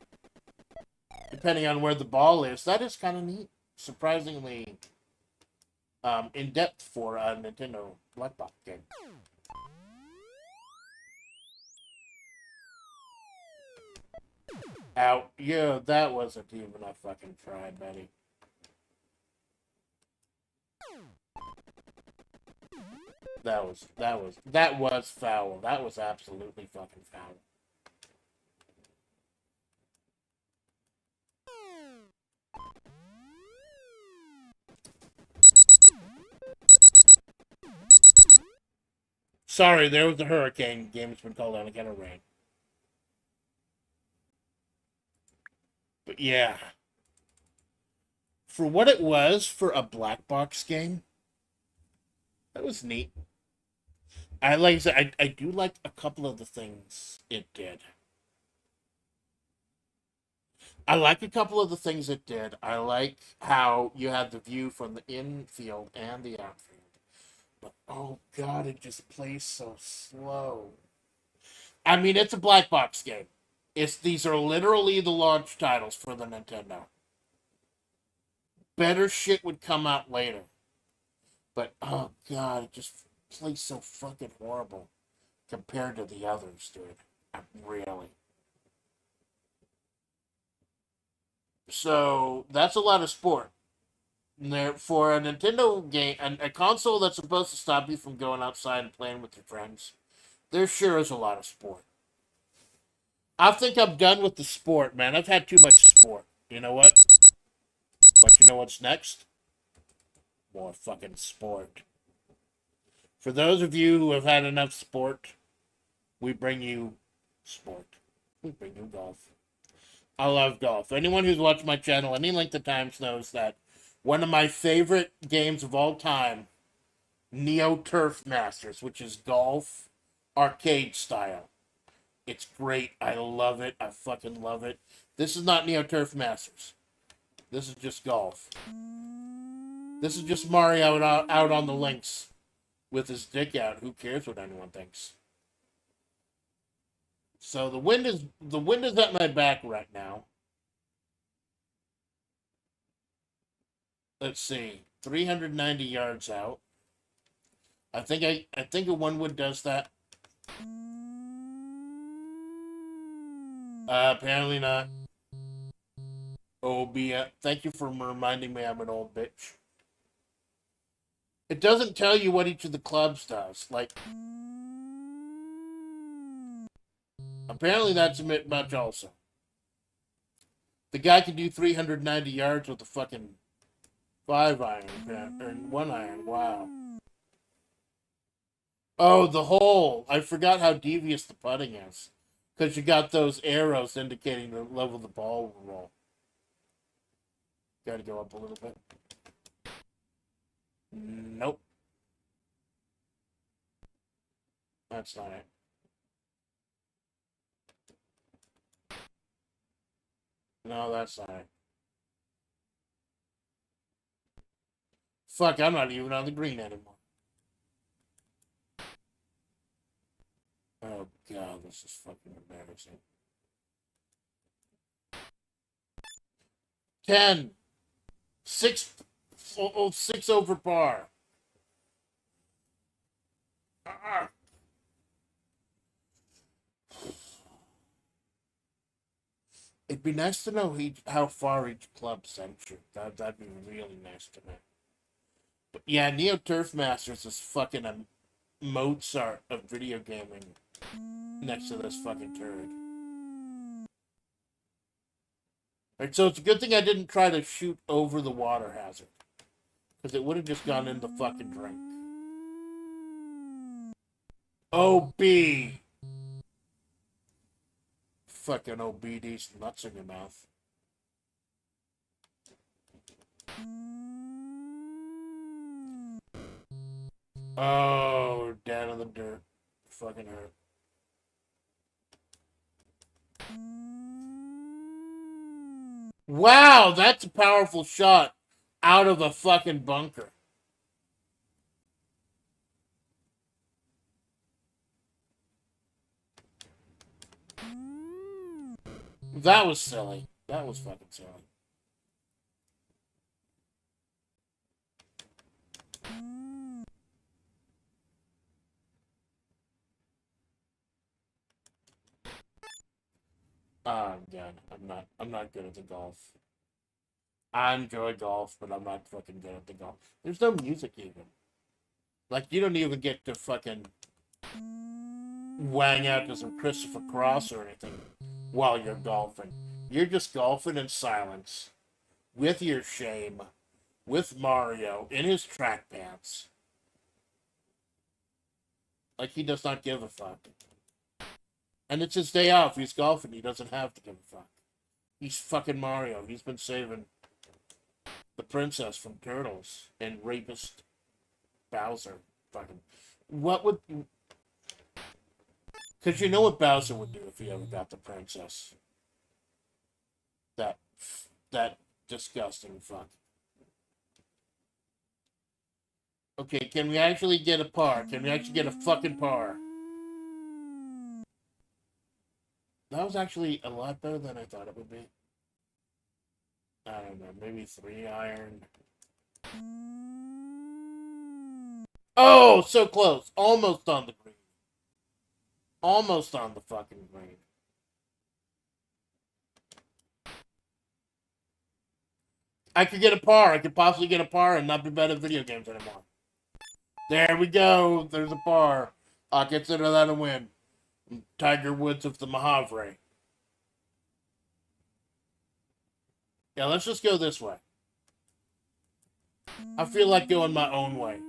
depending on where the ball is. That is kind of neat. Surprisingly in-depth for a Nintendo Black Box game. Out. Yeah, that wasn't even a fucking try, buddy. That was foul. That was absolutely fucking foul. Sorry, there was a hurricane. Game's been called on again of rain. But yeah. For what it was for a black box game, that was neat. Like I said, I do like a couple of the things it did. I like a couple of the things it did. I like how you had the view from the infield and the outfield. But, oh god, it just plays so slow. I mean, it's a black box game. These are literally the launch titles for the Nintendo. Better shit would come out later. But, oh god, it just plays so fucking horrible compared to the others, dude. Really. So, that's a lot of sport. For a Nintendo game, a console that's supposed to stop you from going outside and playing with your friends, there sure is a lot of sport. I think I'm done with the sport, man. I've had too much sport. You know what? But you know what's next? More fucking sport. For those of you who have had enough sport, we bring you sport. We bring you golf. I love golf. Anyone who's watched my channel any length of time knows that one of my favorite games of all time, Neo Turf Masters, which is golf arcade style. It's great. I love it. I fucking love it. This is not Neo Turf Masters. This is just golf. This is just Mario out on the links with his dick out. Who cares what anyone thinks? So the wind is at my back right now. Let's see, 390 yards out. I think a one wood does that. Apparently not. Thank you for reminding me I'm an old bitch. It doesn't tell you what each of the clubs does. Like, apparently that's a bit much also. The guy can do 390 yards with a fucking 5-iron, or 1-iron, wow. Oh, the hole. I forgot how devious the putting is. Because you got those arrows indicating the level the ball will roll. Gotta go up a little bit. Nope. That's not it. No, that's not it. Fuck, I'm not even on the green anymore. Oh god, this is fucking embarrassing. 10. 6 over par. It'd be nice to know how far each club sent you. That'd be really nice to know. But yeah, Neo Turf Masters is fucking a Mozart of video gaming next to this fucking turd. Right, so it's a good thing I didn't try to shoot over the water hazard. Because it would have just gone in the fucking drink. OB! Fucking OBD's nuts in your mouth. Oh, down in the dirt. Fucking hurt. Wow, that's a powerful shot out of a fucking bunker. That was silly. That was fucking silly. Oh god, I'm not good at the golf. I enjoy golf, but I'm not fucking good at the golf. There's no music even. Like, you don't even get to fucking wang out to some Christopher Cross or anything while you're golfing. You're just golfing in silence, with your shame, with Mario in his track pants. Like, he does not give a fuck. And it's his day off. He's golfing. He doesn't have to give a fuck. He's fucking Mario. He's been saving the princess from turtles and rapist Bowser. Fucking. What would... Because you know what Bowser would do if he ever got the princess. That disgusting fuck. Okay, can we actually get a par? Can we actually get a fucking par? That was actually a lot better than I thought it would be. I don't know, maybe 3-iron. Oh, so close. Almost on the green. Almost on the fucking green. I could get a par. I could possibly get a par and not be bad at video games anymore. There we go. There's a par. I'll consider that a win. Tiger Woods of the Mojave. Yeah, let's just go this way. I feel like going my own way.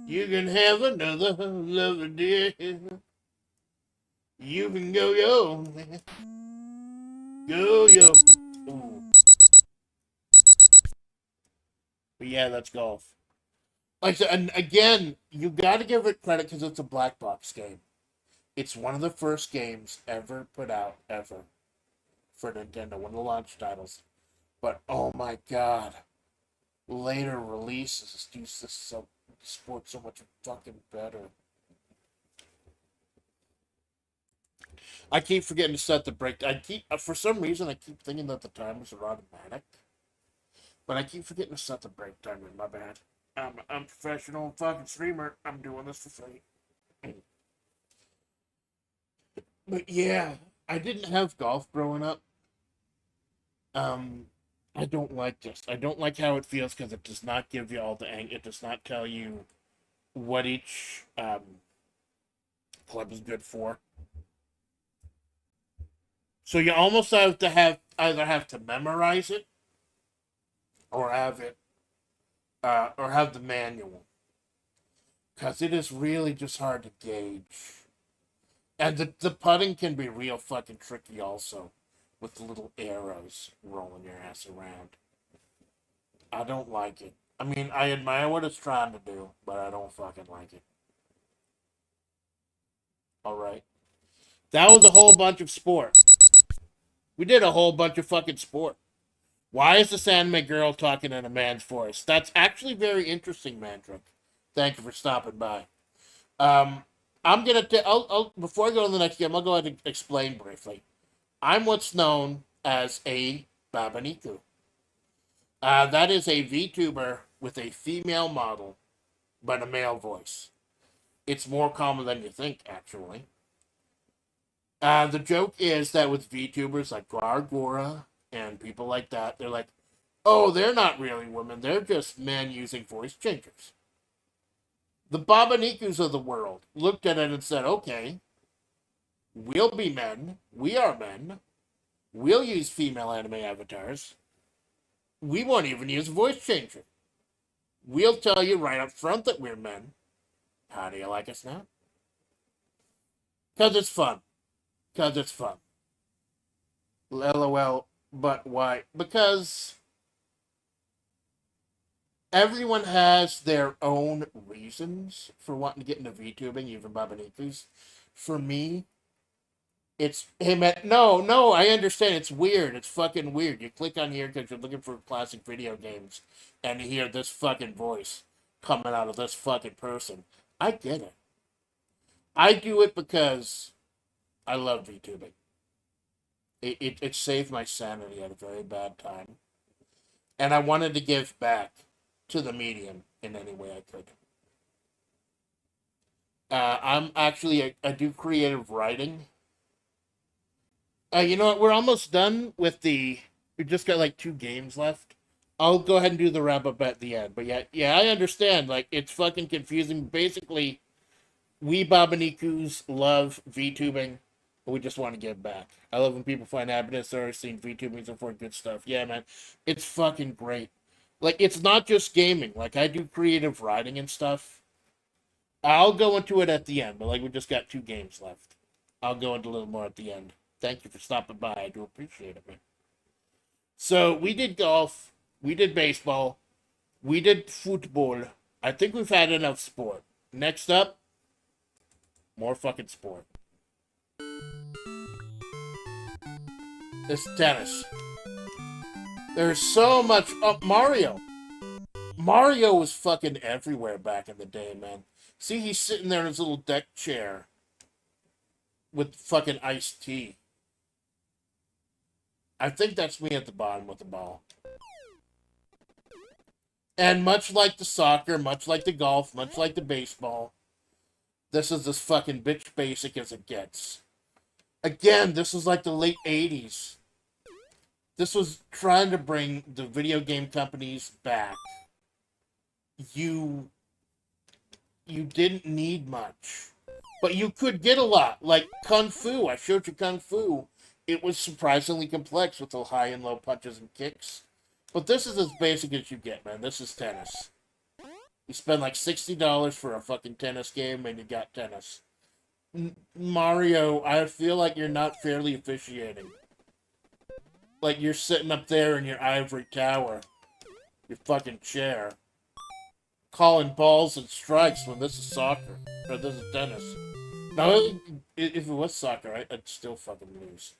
You can have another lover, dear. You can go your own way. Go yo. Ooh. But yeah, that's golf. Like I said, and again, you got to give it credit because it's a black box game. It's one of the first games ever put out ever for Nintendo, one of the launch titles. But oh my god, later releases do this sport so much fucking better. I keep forgetting to set the break. For some reason I keep thinking that the timers are automatic, but I keep forgetting to set the break timer. My bad. I'm a professional fucking streamer. I'm doing this for free. But yeah, I didn't have golf growing up. I don't like this. I don't like how it feels because it does not give you all the it does not tell you what each club is good for. So you almost have to either have to memorize it or have it or have the manual. Because it is really just hard to gauge. And the putting can be real fucking tricky also. With the little arrows rolling your ass around. I don't like it. I mean, I admire what it's trying to do, but I don't fucking like it. Alright. That was a whole bunch of sport. We did a whole bunch of fucking sport. Why is this anime girl talking in a man's voice? That's actually very interesting, Mantrick. Thank you for stopping by. I'm gonna before I go to the next game, I'll go ahead and explain briefly. I'm what's known as a Babaniku. That is a VTuber with a female model, but a male voice. It's more common than you think, actually. The joke is that with VTubers like Gargora and people like that, they're like, oh, they're not really women, they're just men using voice changers. The Babanikus of the world looked at it and said, okay, we'll be men. We are men. We'll use female anime avatars. We won't even use a voice changer. We'll tell you right up front that we're men. How do you like us now? Because it's fun. Because it's fun. LOL, but why? Because everyone has their own reasons for wanting to get into VTubing, even Babanikus. For me, it's, hey man, no, I understand. It's weird. It's fucking weird. You click on here because you're looking for classic video games and you hear this fucking voice coming out of this fucking person. I get it. I do it because I love VTubing. It saved my sanity at a very bad time. And I wanted to give back to the medium in any way I could. I'm actually, I do creative writing. You know what? We're almost done with we just got like 2 games left. I'll go ahead and do the wrap up at the end. But yeah, I understand. Like, it's fucking confusing. Basically, we Babanikus love VTubing, but we just want to give back. I love when people find happiness or seeing VTubing for good stuff. Yeah, man. It's fucking great. Like, it's not just gaming. Like, I do creative writing and stuff. I'll go into it at the end, but like, we just got 2 games left. I'll go into a little more at the end. Thank you for stopping by. I do appreciate it, man. So, we did golf. We did baseball. We did football. I think we've had enough sport. Next up, more fucking sport. It's tennis. There's so much. Oh, Mario. Mario was fucking everywhere back in the day, man. See, he's sitting there in his little deck chair with fucking iced tea. I think that's me at the bottom with the ball. And much like the soccer, much like the golf, much like the baseball, this is as fucking bitch basic as it gets. Again, this was like the late 80s. This was trying to bring the video game companies back. You didn't need much. But you could get a lot. Like Kung Fu. I showed you Kung Fu. It was surprisingly complex with the high and low punches and kicks. But this is as basic as you get, man. This is tennis. You spend like $60 for a fucking tennis game, and you got tennis. Mario, I feel like you're not fairly officiating. Like you're sitting up there in your ivory tower, your fucking chair, calling balls and strikes when this is soccer or this is tennis. Now, if it was soccer, I'd still fucking lose.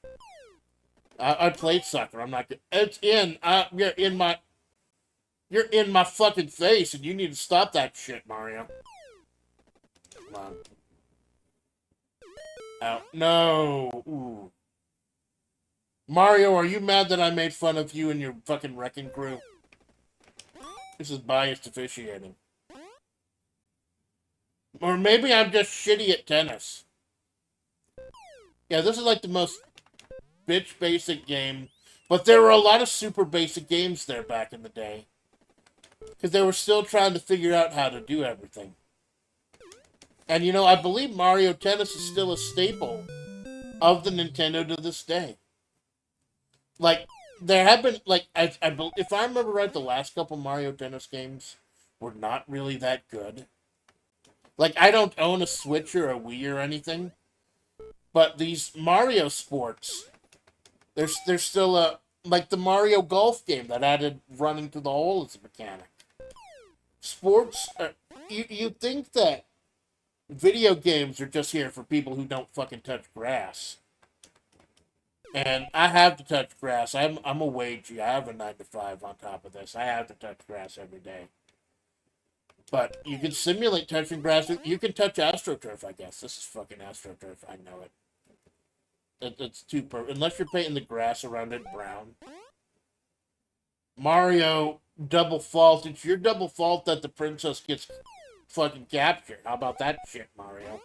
I played soccer. I'm not good. It's in. You're in my fucking face, and you need to stop that shit, Mario. Come on. Out. No. Ooh. Mario, are you mad that I made fun of you and your fucking wrecking crew? This is biased officiating. Or maybe I'm just shitty at tennis. Yeah, this is like the most bitch basic game. But there were a lot of super basic games there back in the day. Because they were still trying to figure out how to do everything. And you know, I believe Mario Tennis is still a staple of the Nintendo to this day. Like, there have been, like, if I remember right, the last couple Mario Tennis games were not really that good. Like, I don't own a Switch or a Wii or anything. But these Mario sports, there's still a, like the Mario Golf game that added running to the hole as a mechanic. Sports, you think that video games are just here for people who don't fucking touch grass. And I have to touch grass. I'm a wagey. I have a 9 to 5 on top of this. I have to touch grass every day. But you can simulate touching grass. You can touch AstroTurf, I guess. This is fucking AstroTurf. I know it. It's too perfect. Unless you're painting the grass around it brown. Mario, double fault. It's your double fault that the princess gets fucking captured. How about that shit, Mario?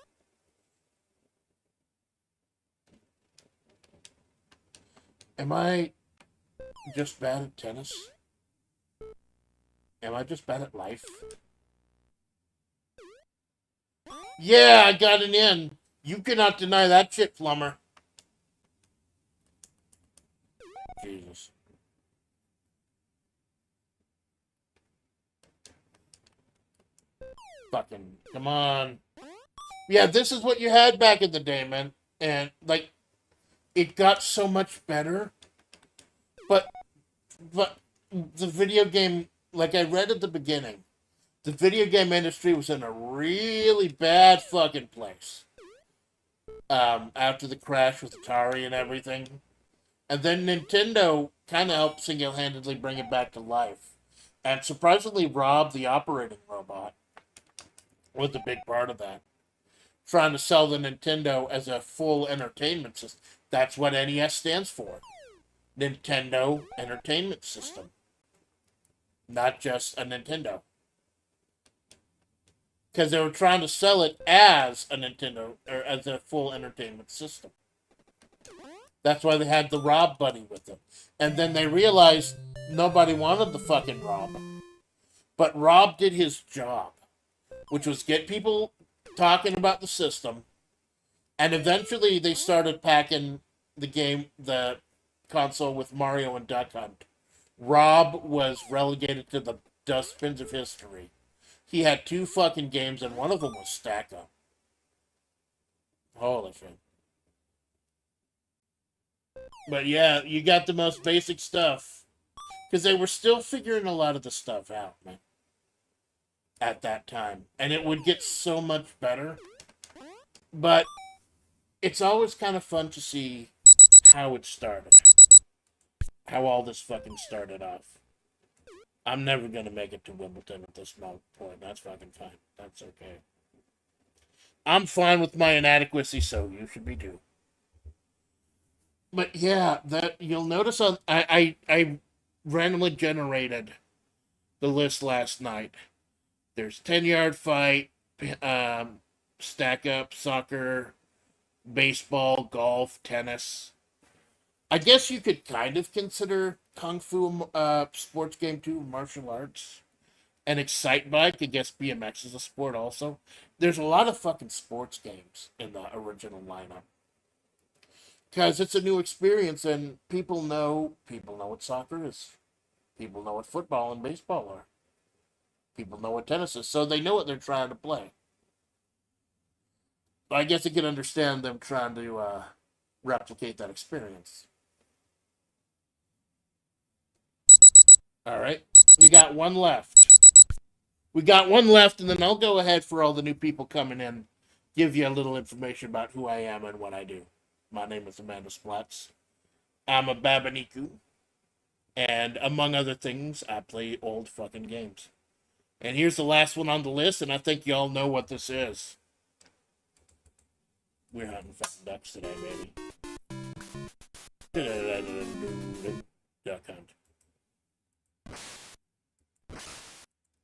Am I just bad at tennis? Am I just bad at life? Yeah, I got an in. You cannot deny that shit, Plumber. Jesus. Fucking, come on. Yeah, this is what you had back in the day, man. And, like, it got so much better. But the video game, like I read at the beginning, the video game industry was in a really bad fucking place. After the crash with Atari and everything. And then Nintendo kind of helped single-handedly bring it back to life. And surprisingly, Rob, the operating robot, was a big part of that. Trying to sell the Nintendo as a full entertainment system. That's what NES stands for. Nintendo Entertainment System. Not just a Nintendo. Because they were trying to sell it as a Nintendo, or as a full entertainment system. That's why they had the Rob Buddy with them. And then they realized nobody wanted the fucking Rob. But Rob did his job, which was get people talking about the system. And eventually they started packing the console with Mario and Duck Hunt. Rob was relegated to the dustbins of history. He had 2 fucking games, and one of them was Stack Up. Holy shit. But yeah, you got the most basic stuff. Because they were still figuring a lot of the stuff out, man. At that time. And it would get so much better. But it's always kind of fun to see how it started. How all this fucking started off. I'm never going to make it to Wimbledon at this point. That's fucking fine. That's okay. I'm fine with my inadequacy, so you should be too. But yeah, that you'll notice on I randomly generated the list last night. There's 10-yard fight, stack up, soccer, baseball, golf, tennis. I guess you could kind of consider Kung Fu sports game too, martial arts. And Excite Bike, I guess BMX is a sport also. There's a lot of fucking sports games in the original lineup. Because it's a new experience and people know what soccer is. People know what football and baseball are. People know what tennis is, so they know what they're trying to play. I guess I can understand them trying to replicate that experience. All right, we got one left. We got one left, and then I'll go ahead for all the new people coming in, give you a little information about who I am and what I do. My name is Amanda Splatts. I'm a Babaniku, and among other things, I play old fucking games. And here's the last one on the list, and I think y'all know what this is. We're hunting fucking ducks today, baby. Duck hunt.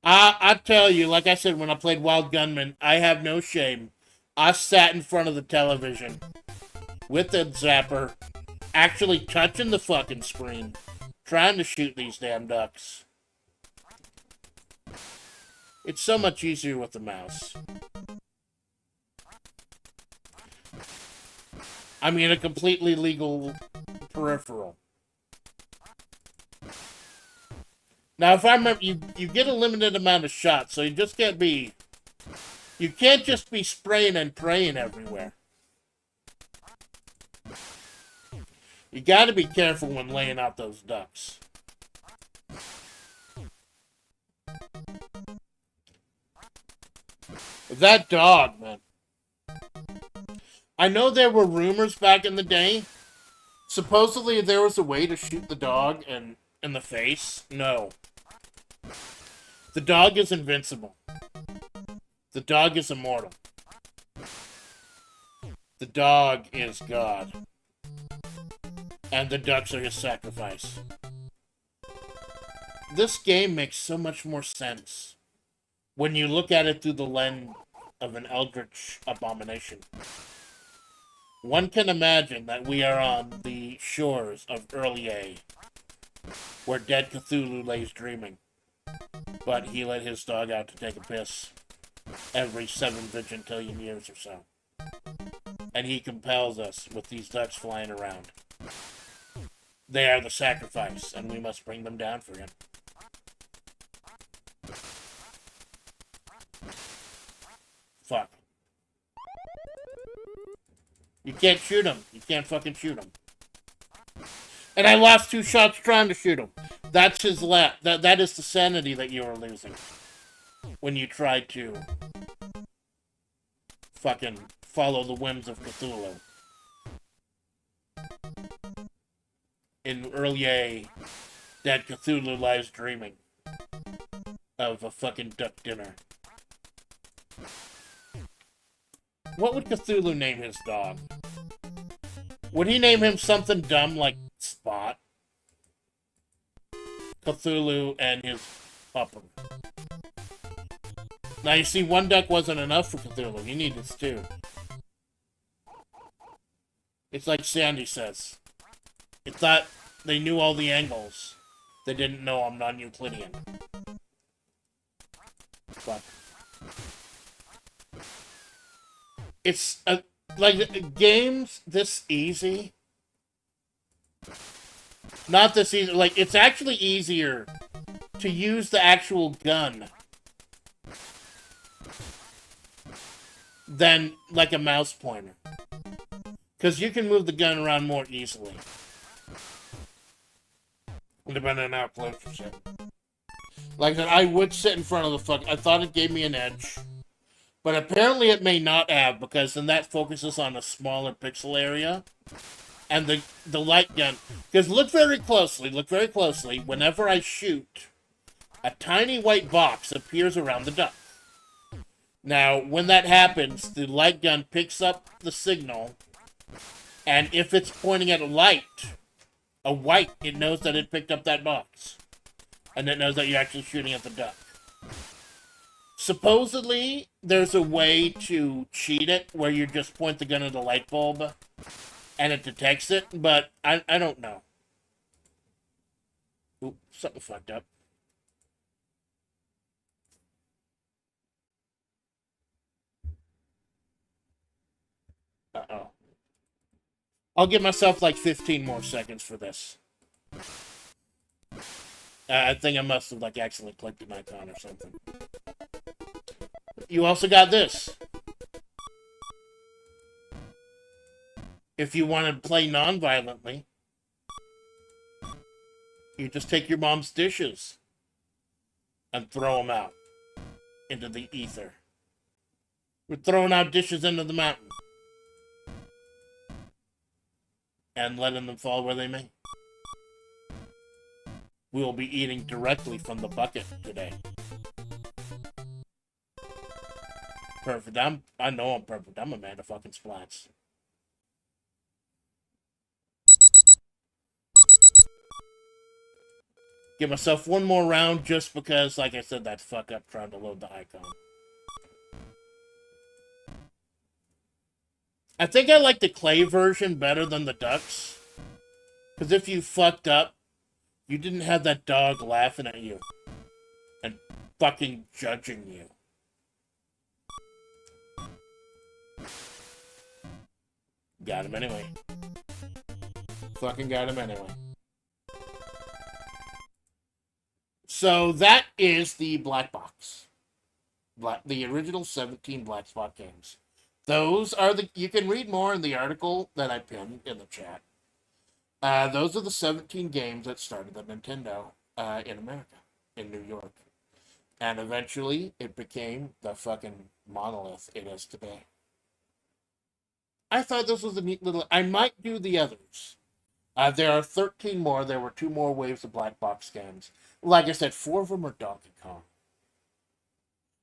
I tell you, like I said, when I played Wild Gunman, I have no shame. I sat in front of the television with the zapper, actually touching the fucking screen, trying to shoot these damn ducks. It's so much easier with the mouse. I mean, a completely legal peripheral. Now, if I remember, you get a limited amount of shots, so you can't just be spraying and praying everywhere. You gotta be careful when laying out those ducks. That dog, man. I know there were rumors back in the day. Supposedly there was a way to shoot the dog in the face. No. The dog is invincible. The dog is immortal. The dog is God. And the ducks are his sacrifice. This game makes so much more sense when you look at it through the lens of an eldritch abomination. One can imagine that we are on the shores of Earlier, where dead Cthulhu lays dreaming. But he let his dog out to take a piss every 7 vigintillion years or so. And he compels us with these ducks flying around. They are the sacrifice, and we must bring them down for him. Fuck. You can't shoot him. You can't fucking shoot him. And I lost 2 shots trying to shoot him. That's his that is the sanity that you are losing. When you try to fucking follow the whims of Cthulhu. In Earlier, dead Cthulhu lies dreaming of a fucking duck dinner. What would Cthulhu name his dog? Would he name him something dumb like Spot? Cthulhu and his pupper. Now you see, 1 duck wasn't enough for Cthulhu. He needed 2. It's like Sandy says. It thought they knew all the angles. They didn't know I'm non-Euclidean. Fuck. It's like games this easy. Not this easy. Like, it's actually easier to use the actual gun than like a mouse pointer. Because you can move the gun around more easily. Depending on how close you're sitting. Like I said, I would sit in front of the fuck. I thought it gave me an edge. But apparently it may not have, because then that focuses on a smaller pixel area. And the light gun... Because look very closely. Whenever I shoot, a tiny white box appears around the duck. Now, when that happens, the light gun picks up the signal. And if it's pointing at a white, it knows that it picked up that box. And it knows that you're actually shooting at the duck. Supposedly, there's a way to cheat it where you just point the gun at a light bulb and it detects it, but I don't know. Oop, something fucked up. Uh-oh. I'll give myself like 15 more seconds for this. I think I must have like accidentally clicked an icon or something. You also got this. If you want to play non-violently, you just take your mom's dishes and throw them out into the ether. We're throwing out dishes into the mountain and letting them fall where they may. We will be eating directly from the bucket today. Perfect. I know I'm perfect. I'm Amanda fucking Splatts. Give myself one more round just because, like I said, that fuck up trying to load the icon. I think I like the clay version better than the ducks. Because if you fucked up, you didn't have that dog laughing at you and fucking judging you. Got him anyway. Fucking got him anyway. So that is the black box. The original 17 black spot games. Those are you can read more in the article that I pinned in the chat. Those are the 17 games that started the Nintendo in America, in New York. And eventually it became the fucking monolith it is today. I thought this was a neat little... I might do the others. There are 13 more. There were 2 more waves of black box games. Like I said, 4 of them are Donkey Kong.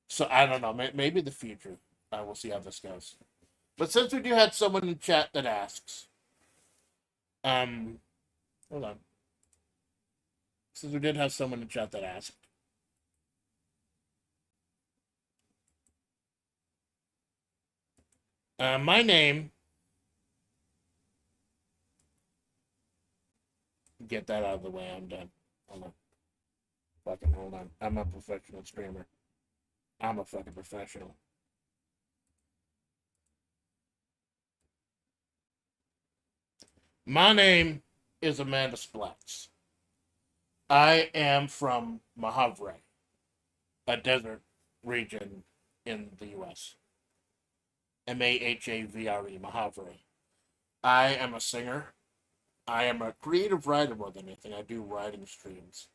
So I don't know. Maybe the future. We'll see how this goes. But since we do have someone in chat that asks... hold on. Since we did have someone in chat that asked... my name... Get that out of the way. I'm done. Hold on. Fucking hold on. I'm a professional streamer. I'm a fucking professional. My name is Amanda Splatts. I am from Mahavre, a desert region in the U.S. Mahavre, Mahavre. I am a singer. I am a creative writer more than anything. I do writing streams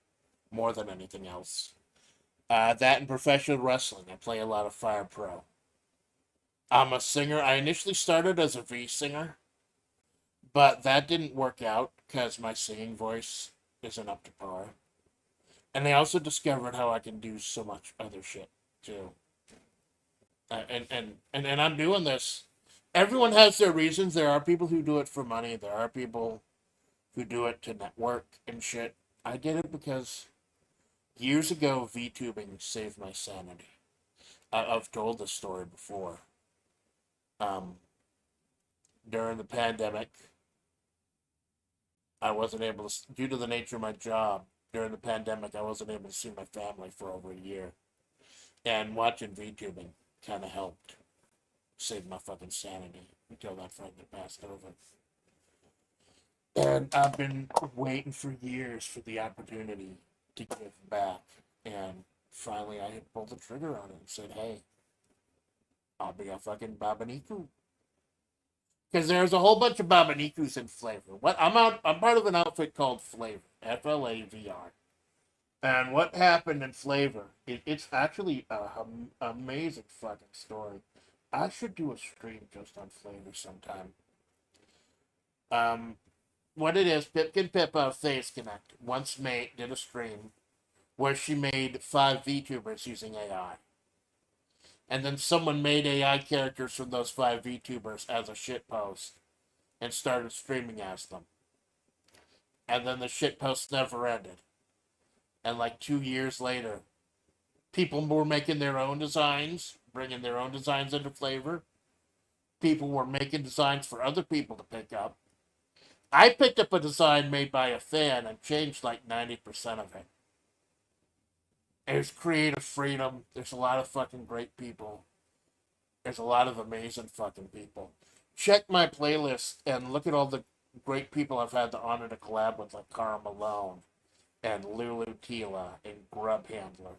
more than anything else. That and professional wrestling. I play a lot of Fire Pro. I'm a singer. I initially started as a V singer, but that didn't work out because my singing voice isn't up to par. And I also discovered how I can do so much other shit too. And I'm doing this. Everyone has their reasons. There are people who do it for money. There are people who do it to network and shit. I did it because years ago, VTubing saved my sanity. I've told this story before. During the pandemic, I wasn't able to, due to the nature of my job, during the pandemic, I wasn't able to see my family for over a year. And watching VTubing kind of helped save my fucking sanity until that fucking passed over. And I've been waiting for years for the opportunity to give back. And finally I had pulled the trigger on it and said, hey, I'll be a fucking Babaniku. Because there's a whole bunch of Babanikus in FlaVR. I'm part of an outfit called FlaVR. FlaVR. And what happened in FlaVR, it's actually an amazing fucking story. I should do a stream just on FlaVR sometime. What it is, Pipkin Pippa of Face Connect once did a stream where she made 5 VTubers using AI. And then someone made AI characters from those 5 VTubers as a shitpost and started streaming as them. And then the shitpost never ended. And like 2 years later, people were making their own designs, bringing their own designs into FlaVR. People were making designs for other people to pick up. I picked up a design made by a fan and changed like 90% of it. There's creative freedom. There's a lot of fucking great people. There's a lot of amazing fucking people. Check my playlist and look at all the great people I've had the honor to collab with, like Cara Malone and Lulu Tila and Grub Handler.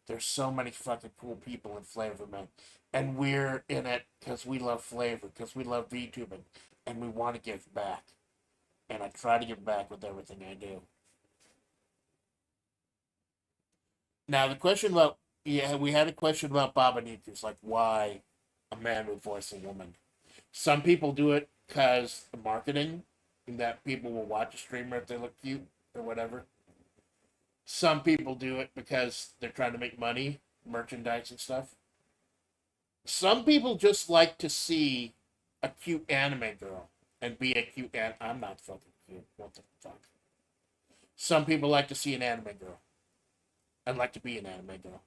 There's so many fucking cool people in Flavor, man. And we're in it because we love Flavor, because we love VTubing, and we want to give back. And I try to give back with everything I do. Now, the question about, yeah, we had a question about Babanikas, like why a man would voice a woman. Some people do it because the marketing, that people will watch a streamer if they look cute or whatever. Some people do it because they're trying to make money, merchandise and stuff. Some people just like to see a cute anime girl and be a cute I'm not fucking cute. What the fuck? Some people like to see an anime girl and like to be an anime girl.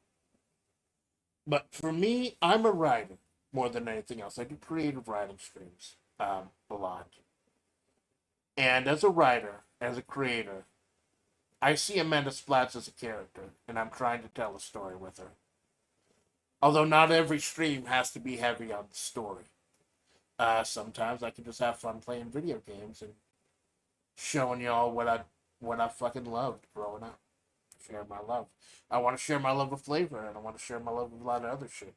But for me, I'm a writer more than anything else. I do creative writing streams a lot. And as a writer, as a creator, I see Amanda Splatts as a character, and I'm trying to tell a story with her. Although not every stream has to be heavy on the story. Sometimes I can just have fun playing video games and showing y'all what I fucking loved growing up. Share my love. I want to share my love of Flavor, and I want to share my love of a lot of other shit.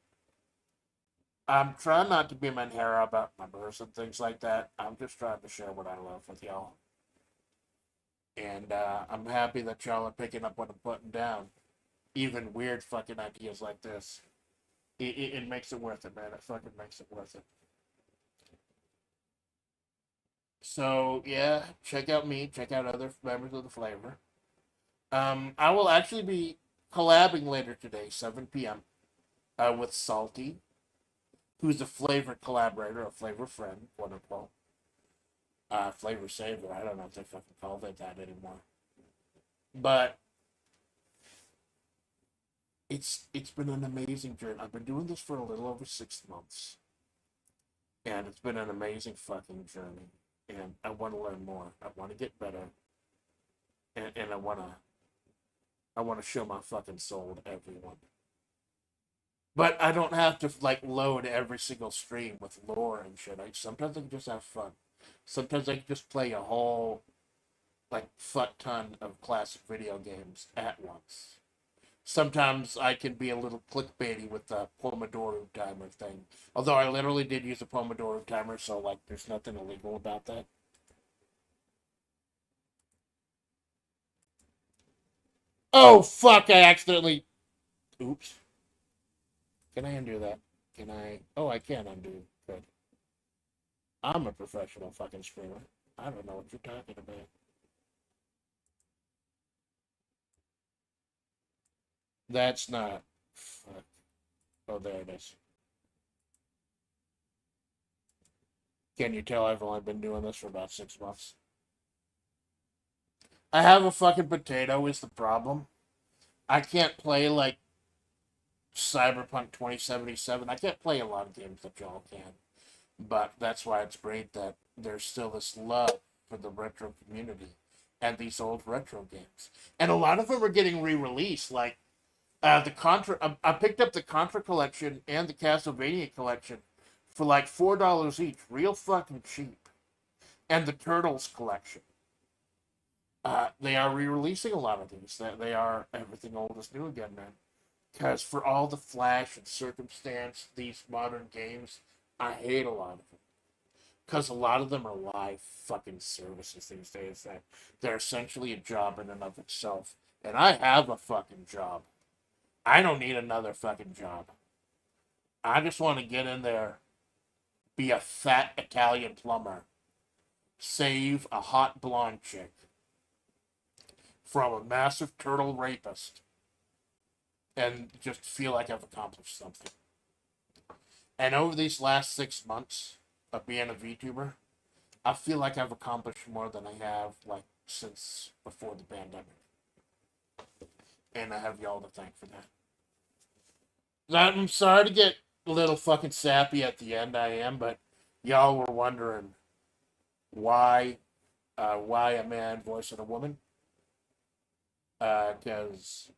I'm trying not to be Manhera about numbers and things like that. I'm just trying to share what I love with y'all. And I'm happy that y'all are picking up what I'm putting down. Even weird fucking ideas like this. It makes it worth it, man. It fucking makes it worth it. So, yeah, check out me. Check out other members of the Flavor. I will actually be collabing later today, 7 p.m. With Salty, who's a Flavor collaborator, a Flavor friend, quote unquote. Flavor Saver. I don't know if they fucking call it that anymore. But it's been an amazing journey. I've been doing this for a little over 6 months. And it's been an amazing fucking journey. And I want to learn more. I want to get better. And I want to show my fucking soul to everyone. But I don't have to like load every single stream with lore and shit. Sometimes I can just have fun. Sometimes I can just play a whole like fuck ton of classic video games at once. Sometimes I can be a little clickbaity with the Pomodoro timer thing. Although I literally did use a Pomodoro timer, so like there's nothing illegal about that. Oh fuck, I accidentally oops. Can I undo that? Can I oh I can undo. Good. I'm a professional fucking streamer. I don't know what you're talking about. That's not fuck. Oh there it is. Can you tell I've only been doing this for about 6 months? I have a fucking potato is the problem. I can't play like Cyberpunk 2077. I can't play a lot of games that y'all can. But that's why it's great that there's still this love for the retro community and these old retro games. And a lot of them are getting re-released. Like the Contra, I picked up the Contra collection and the Castlevania collection for like $4 each, real fucking cheap. And the Turtles collection. They are re-releasing a lot of these. They are everything old is new again, man. Because for all the flash and circumstance, these modern games, I hate a lot of them. Because a lot of them are live fucking services these days that they're essentially a job in and of itself. And I have a fucking job. I don't need another fucking job. I just want to get in there, be a fat Italian plumber, save a hot blonde chick from a massive turtle rapist, and just feel like I've accomplished something. And over these last 6 months of being a VTuber, I feel like I've accomplished more than I have like since before the pandemic. And I have y'all to thank for that. I'm sorry to get a little fucking sappy at the end, I am, but y'all were wondering why a man voicing a woman? Because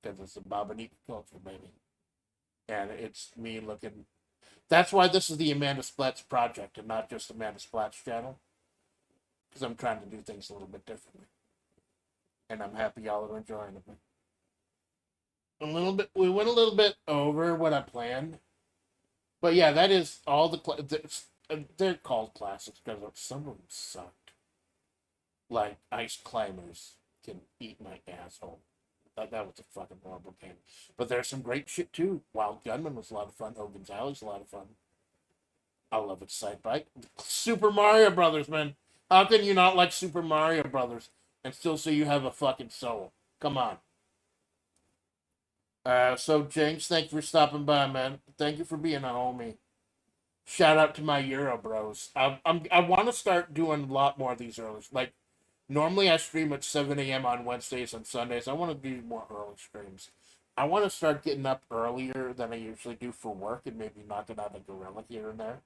it's a Babanika culture, baby. And it's me looking. That's why this is the Amanda Splatts project and not just Amanda Splatts channel. Because I'm trying to do things a little bit differently. and I'm happy y'all are enjoying it. We went a little bit over what I planned, but yeah, that is all they're called classics because some of them sucked. Like Ice Climbers can eat my asshole. That was a fucking horrible game. But there's some great shit too. Wild Gunman was a lot of fun. Hogan's Alley's a lot of fun. I love it. Side Bike. Super Mario Brothers, man. How can you not like Super Mario Brothers and still say you have a fucking soul? Come on. So Jinx, thank you for stopping by, man. Thank you for being a homie. Shout out to my Euro bros. I want to start doing a lot more of these early. Like normally I stream at 7 a.m. on Wednesdays and Sundays. I want to do more early streams. I want to start getting up earlier than I usually do for work and maybe knocking out a gorilla here and there.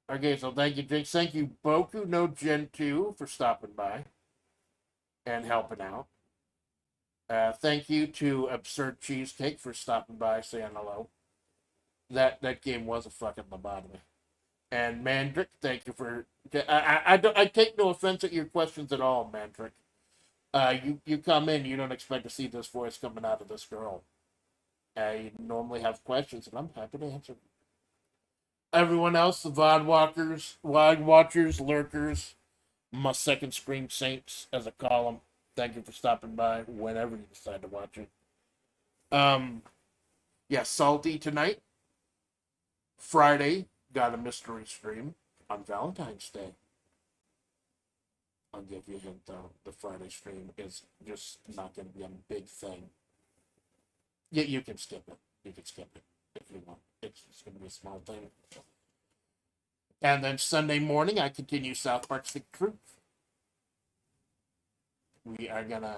Okay, so thank you, Jinx. Thank you, Boku no Gen 2, for stopping by and helping out. Thank you to Absurd Cheesecake for stopping by, saying hello. That game was a fucking lobotomy. And Mandrick, thank you for. I take no offense at your questions at all, Mandrick. You come in, you don't expect to see this voice coming out of this girl. I normally have questions, and I'm happy to answer them. Everyone else, the VOD watchers, lurkers, my second screen saints, as I call them. Thank you for stopping by whenever you decide to watch it. Yeah, Salty tonight. Friday, got a mystery stream on Valentine's Day. I'll give you a hint though. The Friday stream is just not going to be a big thing. Yeah, you can skip it. You can skip it if you want. It's just going to be a small thing. And then Sunday morning, I continue South Park Stick Truth. We are going to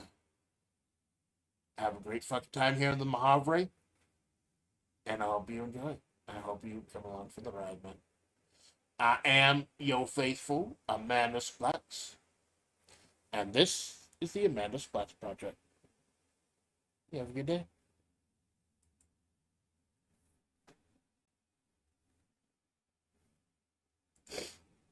have a great fucking time here in the Mojave. And I hope you enjoy. I hope you come along for the ride, man. I am your faithful Amanda Splatts. And this is the Amanda Splatts Project. You have a good day.